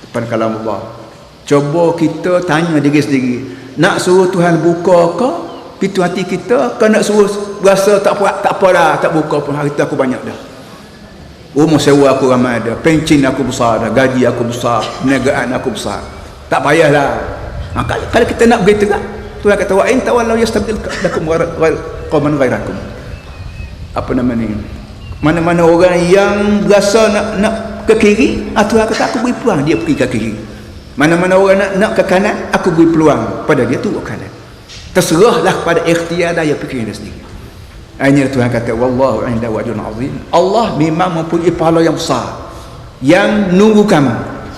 S2: depan kalam Allah, cuba kita tanya diri sendiri, nak suruh Tuhan buka ke pintu hati kita, ke nak suruh rasa tak apa dah, tak buka pun, harta aku banyak dah, rumah sewa aku ramai dah, pencin aku besar dah, gaji aku besar, perniagaan aku besar, tak payahlah. Kalau kita nak begitu kan, Tuhan kata wa in tawallaw yastabdil lakum qauman ghairakum. Apa nama ni? Mana-mana orang yang rasa nak ke kiri, Tuhan kata aku beri peluang dia pergi ke kiri. Mana-mana orang nak ke kanan, aku beri peluang pada dia turun kanan. Terserahlah pada ikhtiar dia fikir dia sendiri. Hanya Tuhan kata wallahu inda wajhun azim. Allah memang mempunyai pahala yang besar yang nunggu kamu.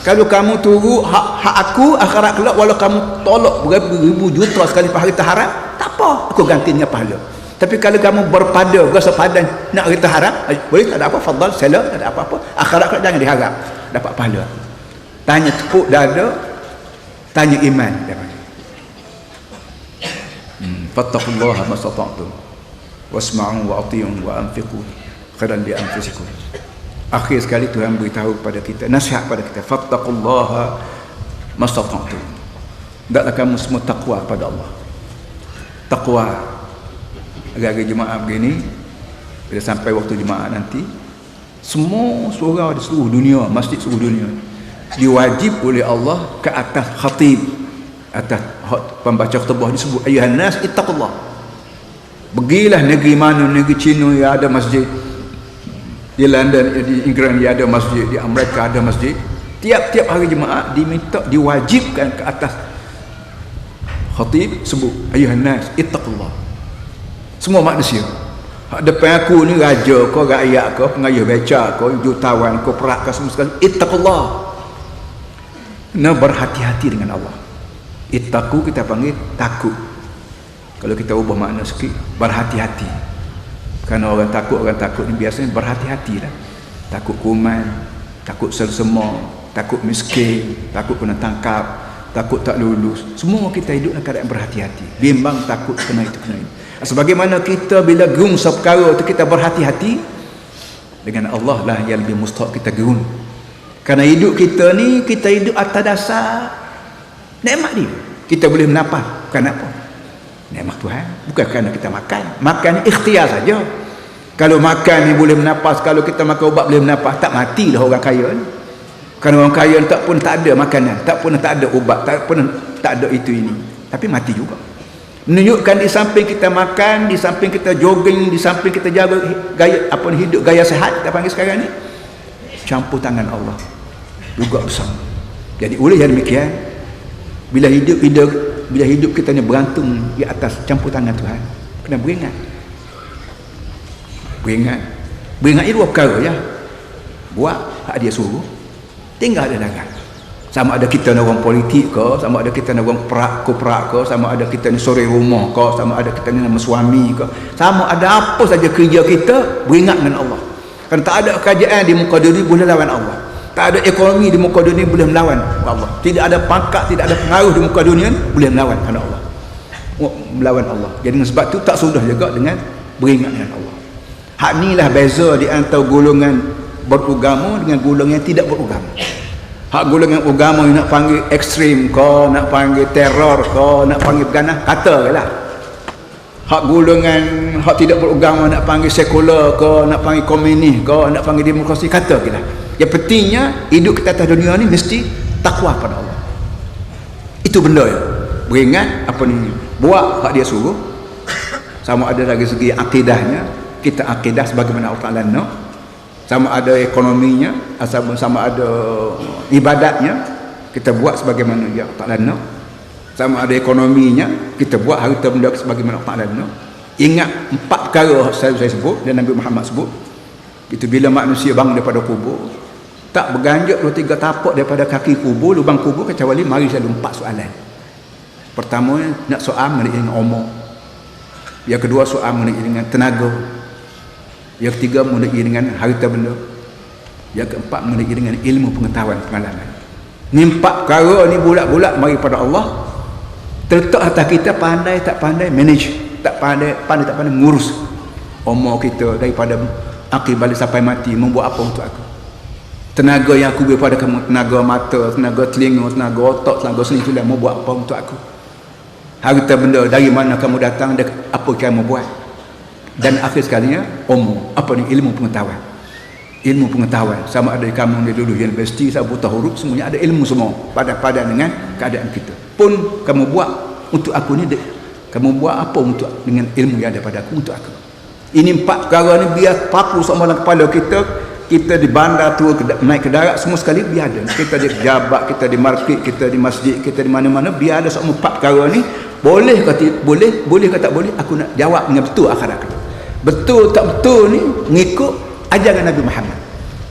S2: Kalau kamu tunggu hak aku akhirat kelak, walau kamu tolak beribu juta sekali harta haram, tak apa, aku ganti dengan pahala. Tapi kalau kamu berpada rasa padan nak harta haram, boleh, tak ada apa, fadal sela, tak ada apa-apa, akhirat kelak jangan diharap dapat pahala. Tanya tepuk dada, tanya iman. Fattaqullaha mastata'tum wasma'u wa ati'u wa anfiqu khairan li anfusikum. Akhir sekali Tuhan beritahu kepada kita, nasihat pada kita, fattaqullaha mastata'tum. Hendaklah kamu semua takwa pada Allah. Takwa. Agak-agak jemaah begini, bila sampai waktu jemaah nanti, semua surau di seluruh dunia, masjid seluruh dunia, diwajib oleh Allah ke atas khatib, atas pembaca khutbah disebut ayuhan nas ittaqullah. Pergilah negeri mana, negeri China yang ada masjid, di London, di Inggeris dia ada masjid, di Amerika ada masjid, tiap-tiap hari jemaah diminta, diwajibkan ke atas khatib sebut ayuhan nas ittaqullah. Semua manusia, depan aku ni raja ke, rakyat ke, pengayuh beca ke, jutawan ke, perak ke, semua sekali, ittaqullah. Nak berhati-hati dengan Allah. Ittaqu kita panggil takut. Kalau kita ubah makna sikit, berhati-hati. Kerana orang takut ni biasanya berhati-hati lah. Takut kuman, takut selsema, takut miskin, takut kena tangkap, takut tak lulus. Semua kita hidup dalam keadaan berhati-hati, bimbang, takut kena itu kena ini. Sebagaimana kita bila gerung seperkara itu kita berhati-hati, dengan Allah lah yang lebih mustahak kita gerung. Kerana hidup kita ni, kita hidup atas dasar nikmat dia. Kita boleh menapah, bukan apa? Nikmat Tuhan. Bukan kerana kita makan. Makan ni ikhtiar saja. Kalau makan ni boleh menapas, kalau kita makan ubat boleh menapas, tak matilah orang kaya ni. Kerana orang kaya ni tak ada makanan, tak ada ubat, tak ada itu ini. Tapi mati juga. Menunjukkan di samping kita makan, di samping kita jogging, di samping kita jaga gaya hidup gaya sehat, kita panggil sekarang ni, campur tangan Allah juga bersama. Jadi oleh yang demikian, bila hidup kita ni bergantung di atas campur tangan Tuhan, kena beringat ni dua perkara ya. Buat hak dia suruh, tinggal ada dagang. Sama ada kita ni orang politik ke, sama ada kita ni orang perak ke, sama ada kita ni sore rumah ke, sama ada kita ni nama suami ke, sama ada apa saja kerja kita, beringat dengan Allah. Kan tak ada kerajaan di muka dunia boleh lawan Allah. Tak ada ekonomi di muka dunia boleh melawan Allah. Tidak ada pangkat, tidak ada pengaruh di muka dunia boleh melawan Allah. Melawan Allah. Jadi dengan sebab tu tak sudah juga dengan beringat dengan Allah. Hak inilah beza di antara golongan beragama dengan golongan yang tidak beragama. Hak golongan agama yang nak panggil ekstrim ke, nak panggil teror ke, nak panggil beganah, katalah. Hak golongan hak tidak beragama nak panggil sekular ke, nak panggil komunis ke, nak panggil demokrasi, katalah. Yang pentingnya hidup kita atas dunia ni mesti takwa pada Allah. Itu benda ya. Beringat apa ni, buat hak dia suruh. Sama ada dari segi akidahnya, kita akidah sebagaimana Allah Ta'ala nak. Sama ada ekonominya, sama ada ibadatnya, kita buat sebagaimana dia Allah Ta'ala nak. Sama ada ekonominya, kita buat harta benda sebagaimana Allah Ta'ala nak. Ingat 4 perkara saya sebut dan Nabi Muhammad sebut. Itu bila manusia bangun daripada kubur, tak berganjak 2-3 tapak daripada kaki kubur, lubang kubur, kecuali mari selalu 4 soalan. Pertama, nak soal mengenai dengan umur. Yang kedua, soal mengenai dengan tenaga. Yang ketiga, mengenai dengan harta benda. Yang keempat, mengenai dengan ilmu pengetahuan pengalaman. Ni 4 perkara ni bulat-bulat mari pada Allah. Terletak atas kita pandai tak pandai manage, tak pandai mengurus umur kita daripada akhir balik sampai mati. Membuat apa untuk aku? Tenaga yang aku beri pada kamu, tenaga mata, tenaga telinga, tenaga otak, tenaga sendi, mau buat apa untuk aku? Harta benda dari mana kamu datang, apa kamu buat? Dan akhir sekalinya umur, apa ni, ilmu pengetahuan. Ilmu pengetahuan, sama ada kamu di dulu universiti, sama buta huruf, semuanya ada ilmu semua padan-padan dengan keadaan kita. Pun kamu buat untuk aku ni, kamu buat apa untuk dengan ilmu yang ada pada aku untuk aku? Ini 4 perkara ni biar paku sama dalam kepala kita. Kita di bandar tu, naik ke darat, semua sekali biar ada. Kita di pejabat, kita di market, kita di masjid, kita di mana-mana, biar ada semua 4 perkara ni. Boleh ke boleh ke tak boleh, aku nak jawab dengan betul akhirat kita. Betul tak betul ni mengikut ajaran Nabi Muhammad.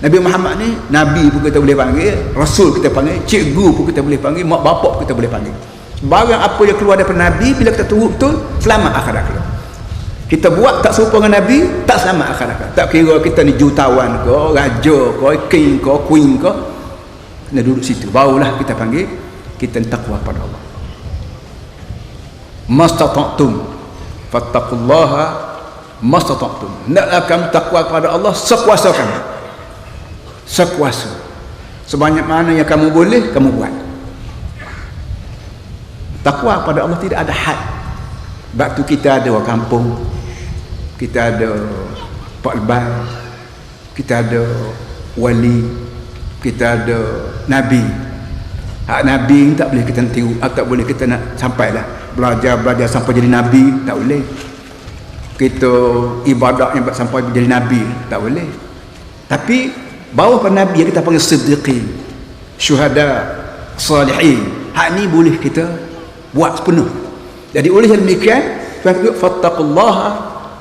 S2: Nabi Muhammad ni Nabi pun kita boleh panggil, Rasul kita panggil, cikgu pun kita boleh panggil, mak bapak pun kita boleh panggil. Barang apa yang keluar daripada Nabi, bila kita turut betul, selamat akhirat kita. Kita buat tak serupa dengan Nabi, tak selamat akhirat kita. Tak kira kita ni jutawan ke, raja ke, king ke, queen ke, kena duduk situ, barulah kita panggil kita takwa pada Allah. Mastata'tum fattaqullaha mastata'tum. Naklah kamu takwa kepada Allah sekuasa kamu. Sekuasa. Sebanyak mana yang kamu boleh, kamu buat. Takwa pada Allah tidak ada had. Sebab tu kita ada orang kampung, kita ada pak leban, kita ada wali, kita ada nabi. Hak nabi tak boleh kita nak tiru, tak boleh kita nak sampailah belajar sampai jadi nabi, tak boleh. Kita ibadat yang sampai jadi nabi, tak boleh. Tapi bawah pada nabi yang kita panggil siddiqin, syuhada, salihin, hak ni boleh kita buat sepenuh. Jadi oleh demikian, fattaqullaha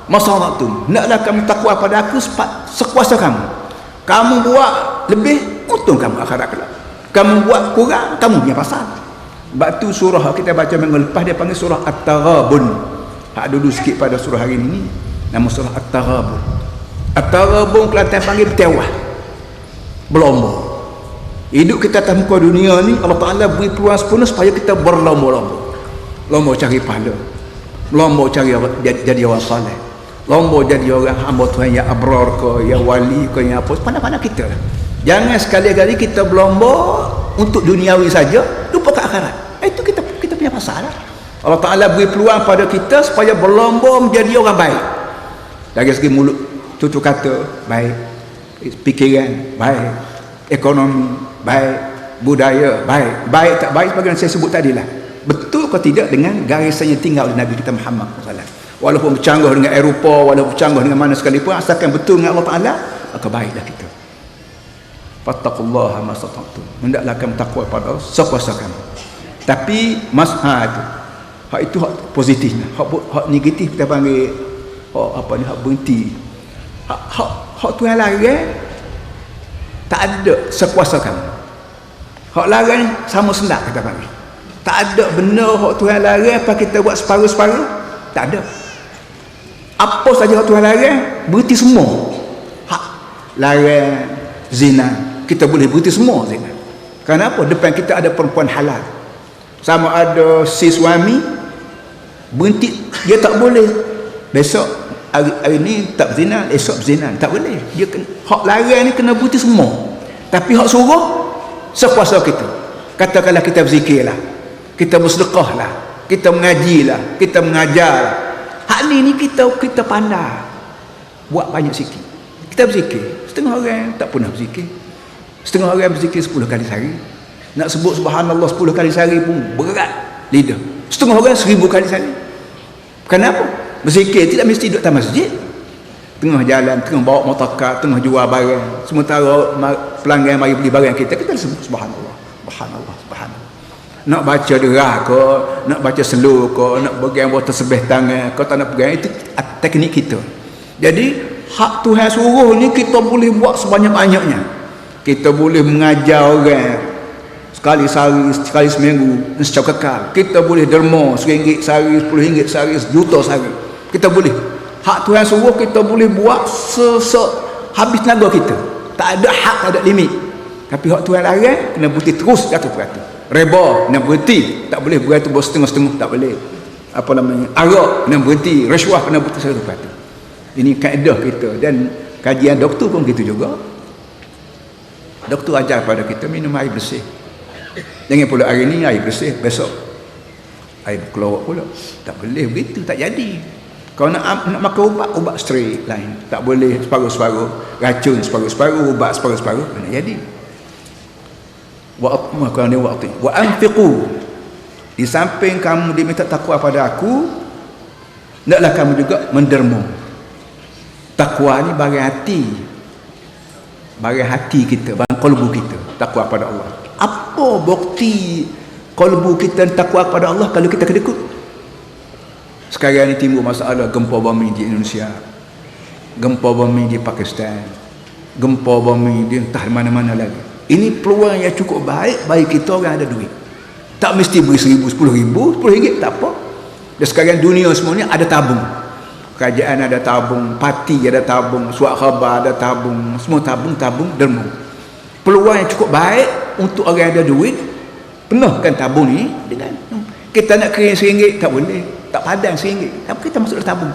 S2: mastata'tum. Naklah kamu takwa pada aku sekuasa kamu. Kamu buat lebih, untung kamu akhirat kelak. Kamu buat kurang, kamu punya pasal. Sebab tu surah kita baca minggu lepas dia panggil surah At-Taghabun. Hak dulu sikit pada surah hari ini, nama surah At-Taghabun. At-Taghabun Kelantan panggil bertewah, berlomba. Hidup kita atas muka dunia ni, Allah Ta'ala beri peluang sepenuh supaya kita berlomba-lomba. Lomba cari pahala, lomba cari jadi orang saleh, lomba jadi orang hamba Tuhan yang abrar ke, yang wali ke, yang apa, pandai-pandai kita lah. Jangan sekali-kali kita berlomba untuk duniawi saja, lupa ke akhirat. Itu kita punya masalah. Allah Ta'ala beri peluang pada kita supaya berlomba menjadi orang baik. Dari segi mulut, tutur kata baik, fikiran baik, ekonomi baik, budaya baik. Baik tak baik sebagaimana saya sebut tadi lah. Betul atau tidak dengan garisan yang tinggal oleh Nabi kita Muhammad SAW. Walaupun bercanggah dengan Eropah, walaupun bercanggah dengan mana sekalipun, asalkan betul dengan Allah Ta'ala, maka baiklah kita. Fattaqullaha mastata'tum. Hendaklah kamu takwa pada Allah sekuasa kamu. Tapi itu hak itu hak positifnya. Hak negatif kita panggil hak berhenti. Hak Tuhan larang tak ada sekuasa kamu. Hak larang sama sendak kita panggil. Tak ada benar hak Tuhan larang apa kita buat separuh-separuh. Tak ada. Apa saja hak Tuhan larang berhenti semua. Hak larang zina, kita boleh berhenti semua zina. Kenapa? Depan kita ada perempuan halal. Sama ada si suami berhenti, dia tak boleh besok hari ni tak berzina, esok berzina, tak boleh. Dia kena, hak larang ni kena berhenti semua. Tapi hak suruh sekuasa kita. Katakanlah kita berzikirlah, kita bersedekahlah, kita mengajilah, kita mengajarlah. Hak ni kita pandai buat banyak sikit. Kita berzikir, setengah orang tak pernah berzikir. Setengah orang berzikir 10 kali sehari. Nak sebut subhanallah 10 kali sehari pun berat lidah. Setengah orang 1000 kali sehari. Kenapa? Berzikir tidak mesti duduk dalam masjid. Tengah jalan, tengah bawa motorkar, tengah jual barang. Sementara pelanggan mari beli barang kita sebut subhanallah, subhanallah, subhanallah. Nak baca derah ke, nak baca slow ke, nak pegang botol sebeh tangan ke, tak nak pegang, itu teknik kita. Jadi hak Tuhan suruh ni kita boleh buat sebanyak-banyaknya. Kita boleh mengajar orang sekali sehari, sekali seminggu secara kekal. Kita boleh derma RM1 sehari, RM10 sehari, RM1 sehari. Kita boleh. Hak Tuhan suruh kita boleh buat habis tenaga kita. Tak ada hak, tak ada limit. Tapi hak Tuhan larang kena berhenti terus 100%. Reba kena berhenti, tak boleh beratur setengah-setengah, tak boleh. Apa namanya? Arak kena berhenti, rasuah kena berhenti 100%. Ini kaedah kita, dan kajian doktor pun gitu juga. Doktor ajar pada kita minum air bersih. Jangan pula hari ni air bersih, besok air keluar pula. Tak boleh begitu, tak jadi. Kalau nak makan ubat straight lain, tak boleh separuh-separuh, racun separuh-separuh, ubat separuh-separuh, mana jadi. Wa anfiqu, di samping kamu diminta takwa pada aku, hendaklah kamu juga menderma. Takwa ni bagi hati kita, bagi kalbu kita, takwa pada Allah. Apa bukti kalbu kita takwa pada Allah kalau kita kedekut? Sekarang ni timbul masalah gempa bumi di Indonesia, gempa bumi di Pakistan, gempa bumi di entah mana-mana lagi. Ini peluang yang cukup baik bagi kita orang ada duit. Tak mesti beri 1,000, 10,000, RM10 tak apa. Dan sekarang dunia semuanya ada tabung. Kerajaan ada tabung, parti ada tabung, surat khabar ada tabung, semua tabung derma. Peluang yang cukup baik untuk orang ada duit, penuhkan tabung ni dengan kita nak kirim RM1 tak boleh, tak padan RM1. Tapi kita masuk dalam tabung.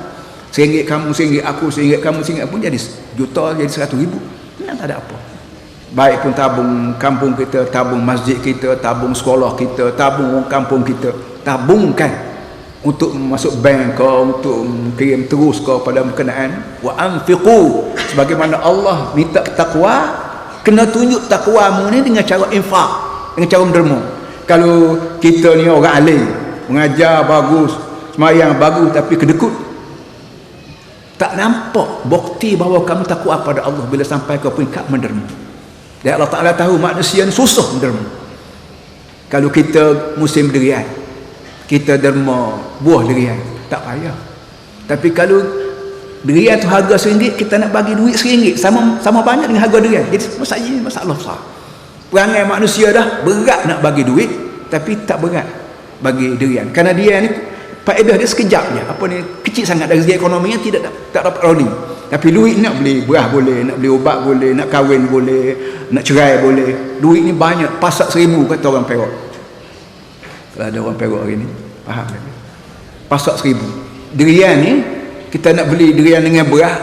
S2: RM1 kamu, RM1 aku, RM1 kamu, RM1 pun jadi juta, jadi 100,000. Tenang, tak ada apa. Baik pun tabung kampung kita, tabung masjid kita, tabung sekolah kita, tabung kampung kita, tabungkan untuk masuk bank ke, untuk kirim terus ke pada berkenaan. Wa anfiqu, sebagaimana Allah minta takwa, kena tunjuk takwamu ni dengan cara infak, dengan cara menderma. Kalau kita ni orang alim, mengajar bagus, semayang bagus, tapi kedekut, tak nampak bukti bahawa kamu takwa pada Allah bila sampai ke peringkat menderma. Dan Allah Ta'ala tahu manusia ni susah menderma. Kalau kita musim durian, kita derma buah durian, tak payah. Tapi kalau durian tu harga RM1, kita nak bagi duit RM1, sama banyak dengan harga durian. Jadi masalah besar. Perangai manusia dah berat nak bagi duit, tapi tak berat bagi durian. Kerana dia ni faedah dia sekejap je. Apa ni, kecil sangat dari segi ekonominya, tak dapat rolling. Tapi duit nak beli beras boleh, nak beli ubat boleh, nak kahwin boleh, nak cerai boleh. Duit ni banyak, pasak 1,000 kata orang Perak. Kalau ada orang Perak hari ni, faham tak? Pasak 1,000. Durian ni, kita nak beli durian dengan beras,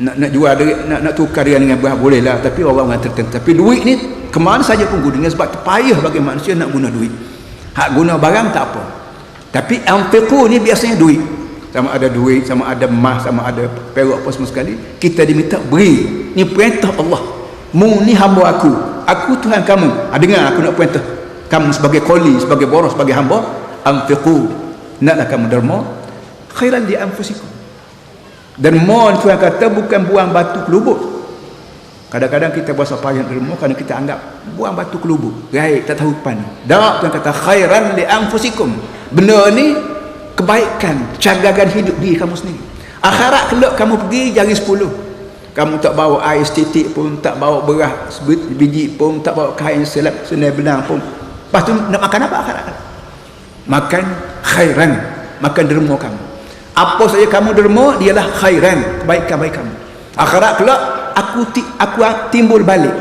S2: nak jual duit, nak tukar dia dengan beras boleh lah, tapi orang tertentu. Tapi duit ni kemana saja pun gunanya, sebab terpayah bagi manusia nak guna duit. Hak guna barang tak apa, tapi anfiqu ni biasanya duit, sama ada duit, sama ada emas, sama ada perak, apa semua sekali kita diminta beri. Ni perintah Allah. Mu ni hamba aku Tuhan kamu. Dengar aku nak perintah kamu sebagai qoli, sebagai boros, sebagai hamba. Anfiqu, naklah kamu derma khairan li anfusikum. Derma Tuhan kata bukan buang batu ke lubuk. Kadang-kadang kita buat apa yang derma kerana kita anggap buang batu ke lubuk, gaib, tak tahu pan. Tak, Tuhan kata khairan li anfusikum. Benda ni kebaikan, cagagan hidup diri kamu sendiri. Akhirat kelak kamu pergi jari 10. Kamu tak bawa air setitik pun, tak bawa beras biji pun, tak bawa kain senai benang pun. Lepas tu nak makan apa akhirat? Makan khairan, makan derma kamu. Apa saja kamu derma, dialah khairan, kebaikan baik kamu. Akhirat kelak aku timbul balik.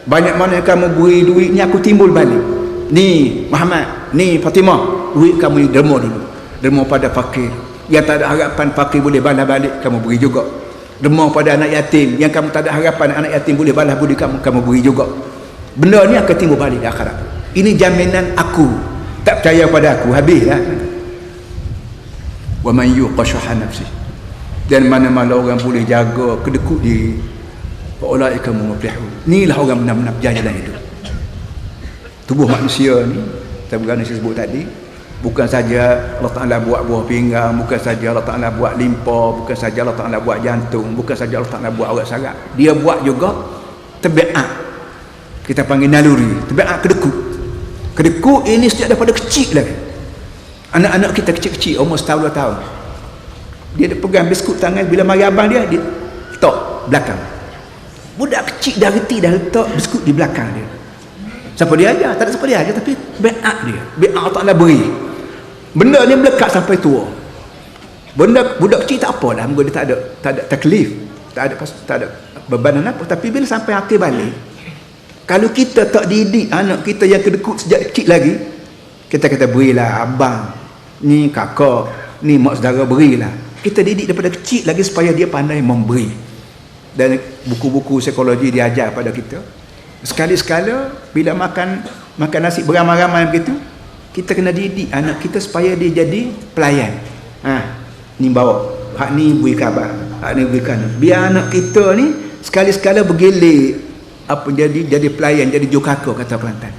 S2: Banyak mana kamu beri duit ni, aku timbul balik. Ni Muhammad, ni Fatimah, duit kamu ni derma dulu. Derma pada fakir yang tak ada harapan fakir boleh balas balik, kamu beri juga. Derma pada anak yatim yang kamu tak ada harapan anak yatim boleh balas budi kamu beri juga. Benda ni akan timbul balik di akhirat. Ini jaminan aku. Tak percaya pada aku, habislah. Wa man yuqa syuha nafsi. Dan mana-mana orang boleh jaga kedekut diri, fa ulaika muflihun. Inilah orang benar-benar berjaya dalam hidup. Tubuh manusia ni, saya sebut tadi, bukan saja Allah Ta'ala buat buah pinggang, bukan saja Allah Ta'ala buat limpa, bukan saja Allah Ta'ala buat jantung, bukan saja Allah Ta'ala buat aurat saraf. Dia buat juga tabiat. Kita panggil naluri, tabiat kedekut. Kedekut ini sejak daripada kecil lagi. Anak-anak kita kecil-kecil, umur setahun 2 tahun, dia pegang biskut tangan, bila mari abang dia letak belakang. Budak kecil dah reti, dah letak biskut di belakang dia. Siapa dia ajar? Tak ada siapa dia ajar, tapi biat dia, biat Allah Ta'ala beri. Benda ni melekat sampai tua. Benda budak kecil tak apalah, dia tak ada taklif, tak ada bebanan apa. Tapi bila sampai akhir balik, kalau kita tak didik anak kita yang kedekut sejak kecil lagi, kita kata berilah abang, ni kakak, ni mak saudara, berilah. Kita didik daripada kecil lagi supaya dia pandai memberi. Dan buku-buku psikologi diajar pada kita, sekali-sekala bila makan nasi beramai-ramai begitu, kita kena didik anak kita supaya dia jadi pelayan. Ni bawa, hak ni beri khabar, hak ni berikan. Biar anak kita ni sekali-sekala bergilir apa, jadi pelayan, jadi jokaka kata Kelantan.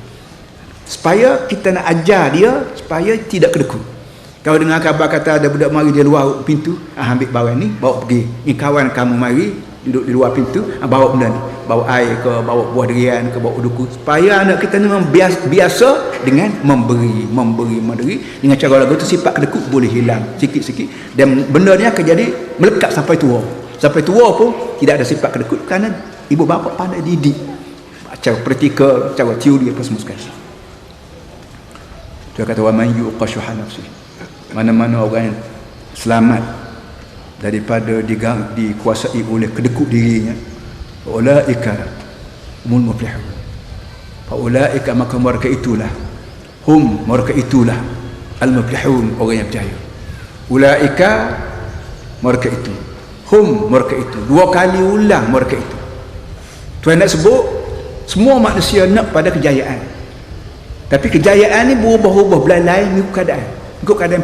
S2: Supaya kita nak ajar dia supaya tidak kedekut. Kalau dengar khabar kata ada budak mari di luar pintu, ambil barang ni, bawa pergi. Ni kawan kamu mari duduk di luar pintu, bawa benda ni, bawa air ke, bawa buah durian ke, bawa uduku, supaya anak kita ni biasa dengan memberi dengan cara lagu tu. Sifat kedekut boleh hilang sikit-sikit, dan benda ni akan jadi melekat sampai tua. Sampai tua pun tidak ada sifat kedekut, kerana ibu bapa pandai didik cara praktikal, cara teori apa semua sekali. Dia kata wa man yuqa syuha nafsi. Mana-mana orang yang selamat daripada dikuasai oleh kedekut dirinya, ulaika humul muflihun. Ulaika, maka mereka itulah, mereka itulah al muflihun, orang yang berjaya. Ulaika, mereka itu, mereka itu, 2 kali ulang mereka itu. Tuhan nak sebut semua manusia nak pada kejayaan, tapi kejayaan ni berubah-ubah, belalai mengikut keadaan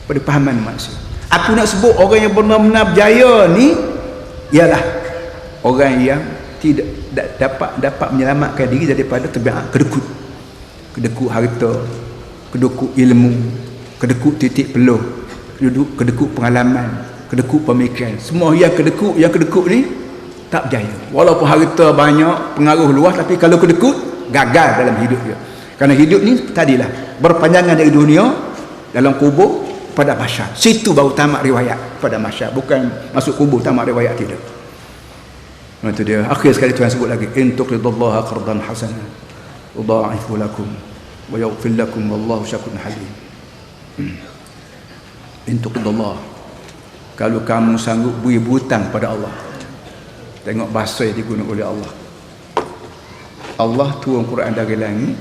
S2: pada pahaman manusia. Aku nak sebut orang yang benar-benar berjaya ni ialah orang yang tidak dapat menyelamatkan diri daripada tabiat kedekut. Kedekut harta, kedekut ilmu, kedekut titik peluh, kedekut pengalaman, kedekut pemikiran. Semua yang kedekut ni tak berjaya. Walaupun harta banyak, pengaruh luas, tapi kalau kedekut, gagal dalam hidup dia. Kerana hidup ni tadilah berpanjangan dari dunia dalam kubur pada mahsyar. Situ baru tamat riwayat pada mahsyar, bukan masuk kubur tamat riwayat, tidak. Itu dia. Akhir sekali Tuhan sebut lagi, in tuqridullaha qardan hasanan yudha'ifu lakum wa yaghfir lakum wallahu syakurun halim. In tuqridullah, kalau kamu sanggup beri hutang pada Allah. Tengok bahasa yang digunakan oleh Allah. Allah turun Quran dari langit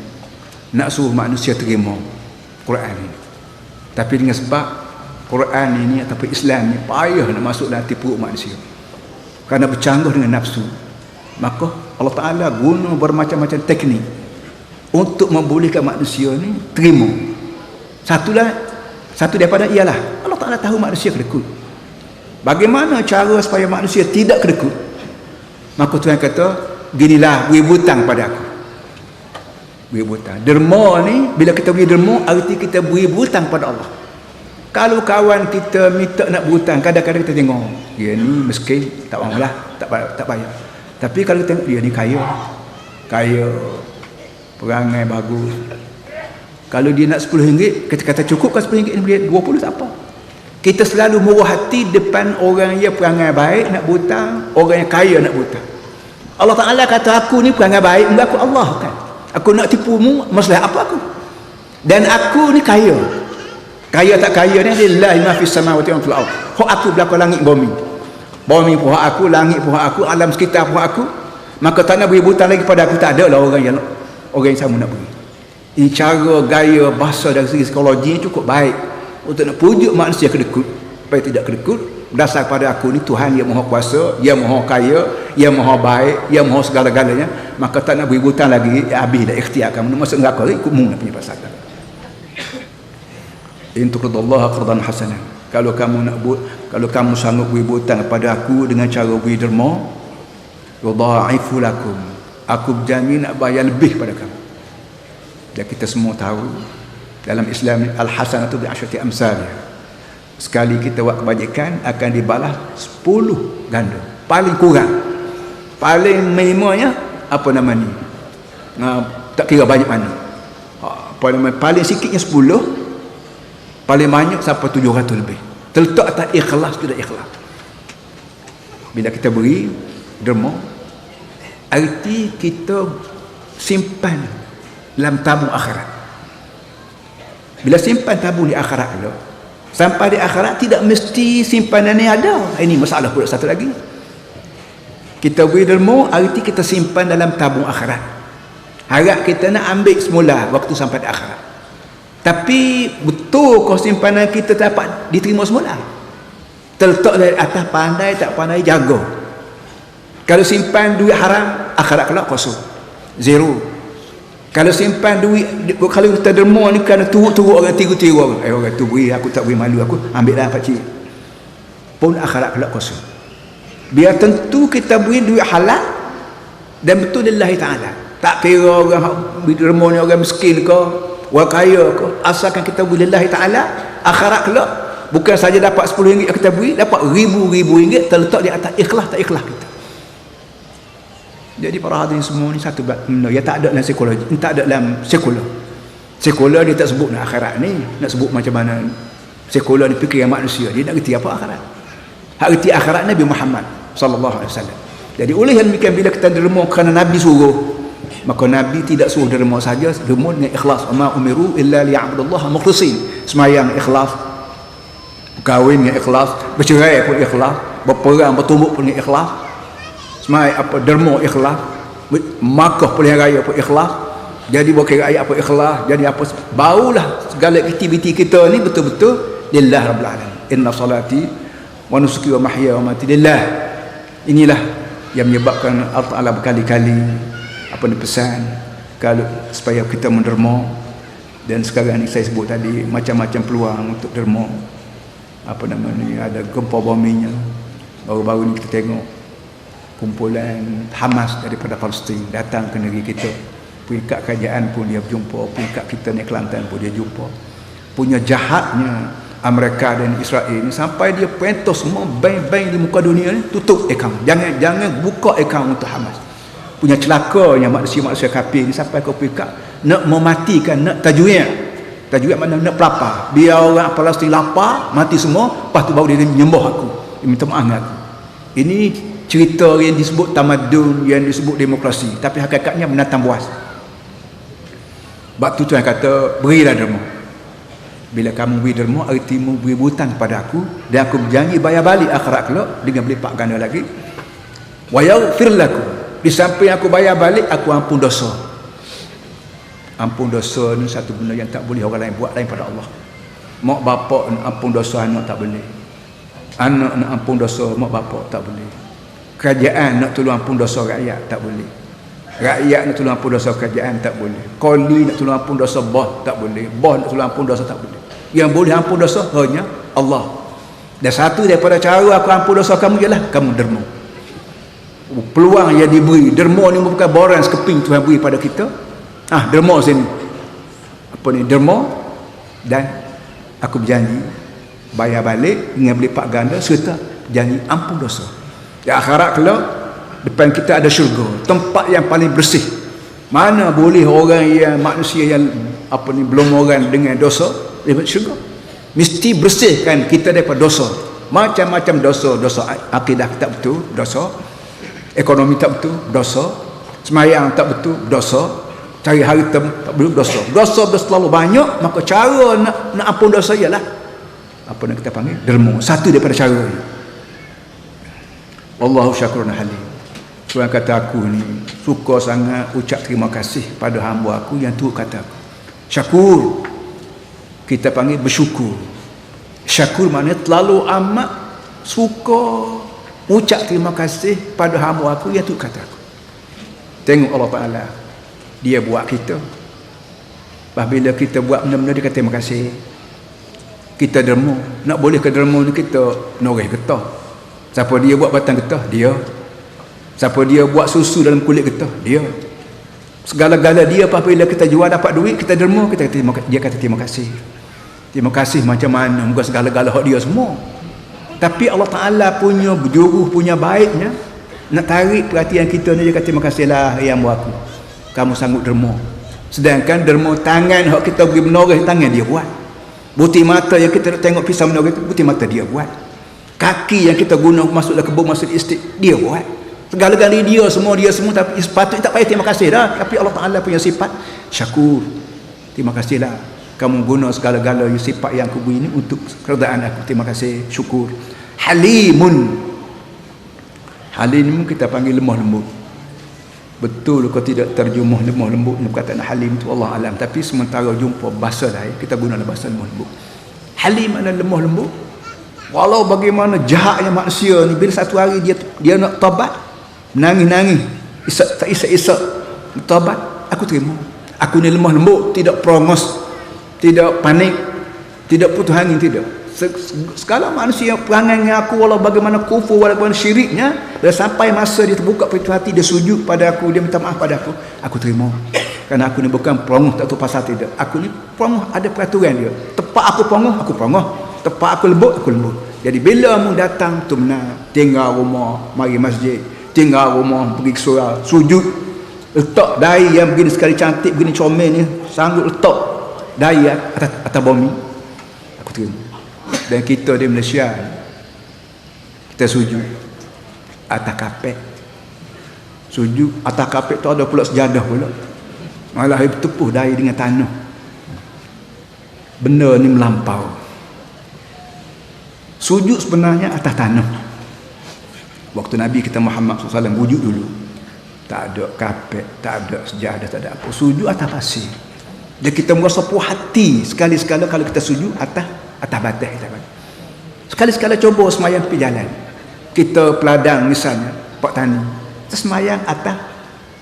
S2: nak suruh manusia terima Quran ini. Tapi dengan sebab Quran ini ataupun Islam ni payah nak masuk dalam hati perut manusia, kerana bercanggah dengan nafsu, maka Allah Ta'ala guna bermacam-macam teknik untuk membolehkan manusia ni terima. Satu daripada ialah Allah Ta'ala tahu manusia kedekut. Bagaimana cara supaya manusia tidak kedekut? Maka Tuhan kata, ginilah, beri butang pada aku. Beri butang. Derma ni, bila kita beri derma, arti kita beri butang pada Allah. Kalau kawan kita minta nak berhutang, kadang-kadang kita tengok dia ni miskin, tak maulah, tak bayar. Tapi kalau tengok dia ni kaya, perangai bagus. Kalau dia nak RM10, kita kata cukup kan RM10 ni, dia 20 tak apa. Kita selalu murah hati depan orang yang perangai baik nak berhutang, orang yang kaya nak berhutang. Allah Ta'ala kata, aku ni perangai baik, enggak, aku Allah kan. Aku nak tipumu, masalah apa aku? Dan aku ni kaya. Kaya tak kaya ni, lillahi ma fis samawati wa fil ardh. Hak aku belaka langit bumi. Bumi pun hak aku, langit pun hak aku, alam sekitar pun hak aku. Maka tak nak beri hutang lagi pada aku, tak ada lah orang yang sama nak beri. Ini cara, gaya, bahasa dari segi psikologi cukup baik untuk nak pujuk manusia kedekut supaya tidak kedekut berdasar pada aku ni Tuhan yang maha kuasa, yang maha kaya, yang maha baik, yang maha segala-galanya. Maka tak nak beri hutang lagi, habis dah ikhtiar kamu masuk neraka lagi, ikut mu nak punya pasal. In tuqridallaha qardan hasanan. Kalau kamu sanggup beri hutang kepada aku dengan cara beri derma, yudha'ifu lakum, aku berjanji nak bayar lebih pada kamu. Dan kita semua tahu dalam Islam al-hasanatu bi'asyrati amsalih. Sekali kita buat kebajikan akan dibalas 10 ganda. Paling kurang, paling minimumnya apa nama ni, tak kira banyak mana, paling sikitnya 10, paling banyak sampai 700 lebih. Terletak atas ikhlas tidak ikhlas. Bila kita beri derma, arti kita simpan dalam tabung akhirat. Bila simpan tabung di akhirat dulu, sampai di akhirat tidak mesti simpanan ni ada. Ini masalah pula satu lagi. Kita beri derma, arti kita simpan dalam tabung akhirat. Harap kita nak ambil semula waktu sampai di akhirat. Tapi betul kau simpanan kita dapat diterima semula? Terletak dari atas, pandai tak pandai jaga. Kalau simpan duit haram, akhirat kelak kosong, zero. Kalau simpan duit, kalau kita derma ni kerana turut-turut orang, tiru-tiru orang, orang tu beri, aku tak beri, malu aku, ambil dah pakcik, pun akhirat kelak kosong. Biar tentu kita beri duit halal dan betul lillahi ta'ala. Tak kira orang derma ni orang miskin ke, orang kaya ke, asalkan kita beri lillahi ta'ala, akhirat kelak bukan saja dapat RM10 yang kita beri, dapat ribu-ribu ringgit, terletak di atas ikhlas tak ikhlas kita. Jadi para hadirin semua ni satu benda yang tak ada dalam psikologi, tak ada dalam sekular. Sekular dia tak sebut nak akhirat ni, nak sebut macam mana sekular ni fikir manusia, dia nak reti apa akhirat. Hak reti akhirat Nabi Muhammad sallallahu alaihi wasallam. Jadi oleh yang demikian, bila kita derma kerana Nabi suruh, maka Nabi tidak suruh derma saja, derma dengan ikhlas. Ama umiru illa liya'budullaha mukhlishin. Semayang ikhlas, berkahwin dengan ikhlas, bercerai pun ikhlas, berperang bertumbuk pun dengan ikhlas, semai apa derma ikhlas, makah pilihan raya pun ikhlas, jadi wakil rakyat pun ikhlas, jadi apa, barulah segala aktiviti kita ni betul-betul lillah rabbil alamin. Inna salati wa nusuki wa mahya wa mati lillah. Inilah yang menyebabkan Allah Ta'ala berkali-kali apa ni pesan kalau supaya kita menderma. Dan sekarang ni saya sebut tadi macam-macam peluang untuk derma. Apa nama ni, ada gempa buminya baru-baru ni kita tengok, kumpulan Hamas daripada Palestin datang ke negeri kita. Peringkat kerajaan pun dia berjumpa, peringkat kita ni Kelantan pun dia jumpa. Punya jahatnya Amerika dan Israel ni sampai dia perintah semua bank-bank di muka dunia ni tutup akaun. Jangan buka akaun untuk Hamas. Punya celakanya manusia-manusia kafir ni sampai ke peringkat nak mematikan, nak tajwid. Tajwid mana nak pelapar. Biar orang Palestin lapar, mati semua, lepas tu baru dia menyembah aku, dia minta maaf dengan aku. Ini cerita yang disebut tamadun, yang disebut demokrasi, tapi hakikatnya binatang buas. Sebab tu Tuhan kata, berilah derma. Bila kamu beri derma, artimu beri hutang pada aku, dan aku berjanji bayar balik akhirat kelak dengan berlipat ganda lagi. Wa yaghfir lakum, di samping aku bayar balik, aku ampun dosa. Ampun dosa ni satu benda yang tak boleh orang lain buat lain pada Allah. Mak bapak nak ampun dosa anak tak boleh. Anak nak ampun dosa mak bapak tak boleh. Kerajaan nak tolong ampun dosa rakyat tak boleh. Rakyat nak tolong ampun dosa kerajaan tak boleh. Qoli nak tolong ampun dosa bos tak boleh. Bos nak tolong ampun dosa tak boleh. Yang boleh ampun dosa hanya Allah. Dan satu daripada cara aku ampun dosa kamu ialah kamu derma. Peluang yang diberi, derma ni bukan borang sekeping Tuhan beri pada kita. Derma sini. Apa ni? Derma. Dan aku berjanji bayar balik dengan berlipat ganda serta janji ampun dosa. Di akhirat kelak depan kita ada syurga, tempat yang paling bersih. Mana boleh orang yang manusia yang belum orang dengan dosa dapat syurga. Mesti bersihkan kita daripada dosa. Macam-macam dosa, dosa akidah tak betul, dosa. Ekonomi tak betul, dosa. Semayang tak betul, dosa. Cari harta tak betul, dosa. Dosa terlalu banyak, maka cara nak ampun dosa ialah apa yang kita panggil derma. Satu daripada cara ni. Wallahu syakurun halim. Tuhan kata aku ni suka sangat ucap terima kasih pada hamba aku yang tu kata aku. Syakur. Kita panggil bersyukur. Syakur maknanya terlalu amat suka ucap terima kasih pada hamba aku yang tu kata aku. Tengok Allah Ta'ala, dia buat kita. Bila kita buat benda-benda dia kata terima kasih. Kita derma. Nak boleh ke derma ni kita noreh getah. Siapa dia buat batang getah? Dia. Siapa dia buat susu dalam kulit getah? Dia. Segala-gala dia apabila kita jual dapat duit, kita derma, dia kata terima kasih. Terima kasih macam mana? Bukan segala-gala hak dia semua. Tapi Allah Ta'ala punya berjuruh, punya baiknya, nak tarik perhatian kita ni, dia kata terima kasihlah yang buat aku. Kamu sanggup derma. Sedangkan derma tangan hak kita pergi menoreh, tangan dia buat. Buti mata yang kita nak tengok pisau menoreh itu, buti mata dia buat. Kaki yang kita guna masuk dalam kebun, masuk istik, dia buat. Segala-gala dia semua, tapi sepatutnya tak payah terima kasih dah. Tapi Allah Ta'ala punya sifat syakur. Terima kasihlah kamu guna segala-gala sifat yang aku beri ini untuk keredaan aku. Terima kasih, syukur. Halimun. Halim kita panggil lemah lembut. Betul kalau tidak terjemah lemah lembut ni perkataan halim tu Allah alam. Tapi sementara jumpa bahasa lain, kita guna bahasa lemah lembut. Halim makna lemah lembut. Walau bagaimana jahatnya manusia ni, bila satu hari dia nak taubat, nangis-nangis, isak-isak taubat, aku terima. Aku ni lemah lembut, tidak prongos, tidak panik, tidak putus angin, tidak. Segala manusia perangai dengan aku, walau bagaimana kufur, walau bagaimana syiriknya, bila sampai masa dia terbuka pintu hati, dia sujud pada aku, dia minta maaf pada aku terima. Kerana aku ni bukan perongoh tak tahu pasal tidak. Aku ni perongoh ada peraturan dia. Tepat aku perongoh. Tepat aku lembut, aku lembut. Jadi bila mu datang tu benar, tinggal rumah, mari masjid, tinggal rumah, pergi ke surau, sujud, letak dahi yang begini sekali cantik, begini comel ni, sanggup letak dahi atas bumi, aku terima. Dan kita di Malaysia, kita sujud atas kapet. Sujud atas kapet tu ada pula sejadah pula. Malah bertepuh dahi dengan tanah. Benda ni melampau. Sujud sebenarnya atas tanah. Waktu Nabi kita Muhammad SAW wujud dulu, tak ada kapet, tak ada sejadah, tak ada apa. Sujud atas pasir. Dan kita merasa puas hati sekali-sekala kalau kita sujud atas batas kita. Sekali-sekala coba semayang tepi jalan. Kita peladang misalnya, pak tani. Kita semayang atas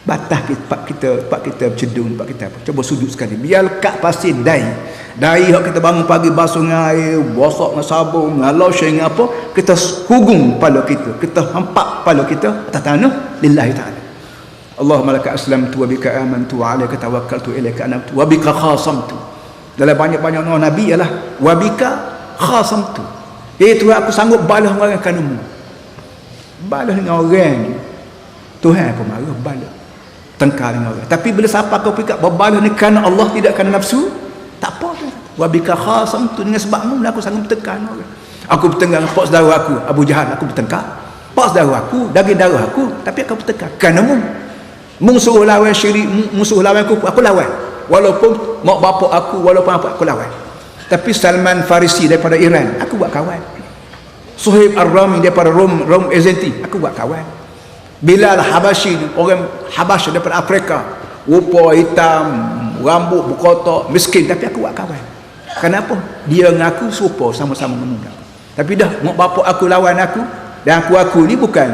S2: batas kita bercedung, pak kita apa. Coba sujud sekali. Biar lekat pasir dahi. Dahi hak kita bangun pagi basuh dengan air, bosok dengan sabun, dengan lotion dengan apa, kita hugung kepala kita. Kita hampak kepala kita atas tanah lillahi ta'ala. Allahumma laka aslamtu wa bika amantu wa alaika tawakkaltu ilaika anabtu wa bika khasamtu. Dalam banyak-banyak nama Nabi ialah wa bika khasamtu. Itu aku sanggup balas orang kanamu. Balas dengan orang ni, Tuhan pun marah, balas. Tengkar dengan orang. Tapi bila siapa kau fikir berbalas ni kerana Allah, tidak kerana nafsu, tak apa. Wa bika khasamtu, dengan sebabmu aku sanggup bertengkar dengan orang. Aku bertengkar dengan pak saudara aku Abu Jahal, aku bertengkar. Pak saudara aku, daging darah aku, tapi aku bertengkar kerana musuh lawan syirik, musuh lawan aku lawan. Walaupun mak bapak aku, walaupun apa aku lawan. Tapi Salman Farisi daripada Iran, aku buat kawan. Suhaib Ar-Rami daripada Rom Azenti, aku buat kawan. Bilal Habashi, orang Habasya daripada Afrika, rupa hitam, rambut berkotak, miskin, tapi aku buat kawan. Kenapa? Dia dengan aku serupa, sama-sama menunggu. Tapi dah mak bapak aku lawan aku, dan aku ni bukan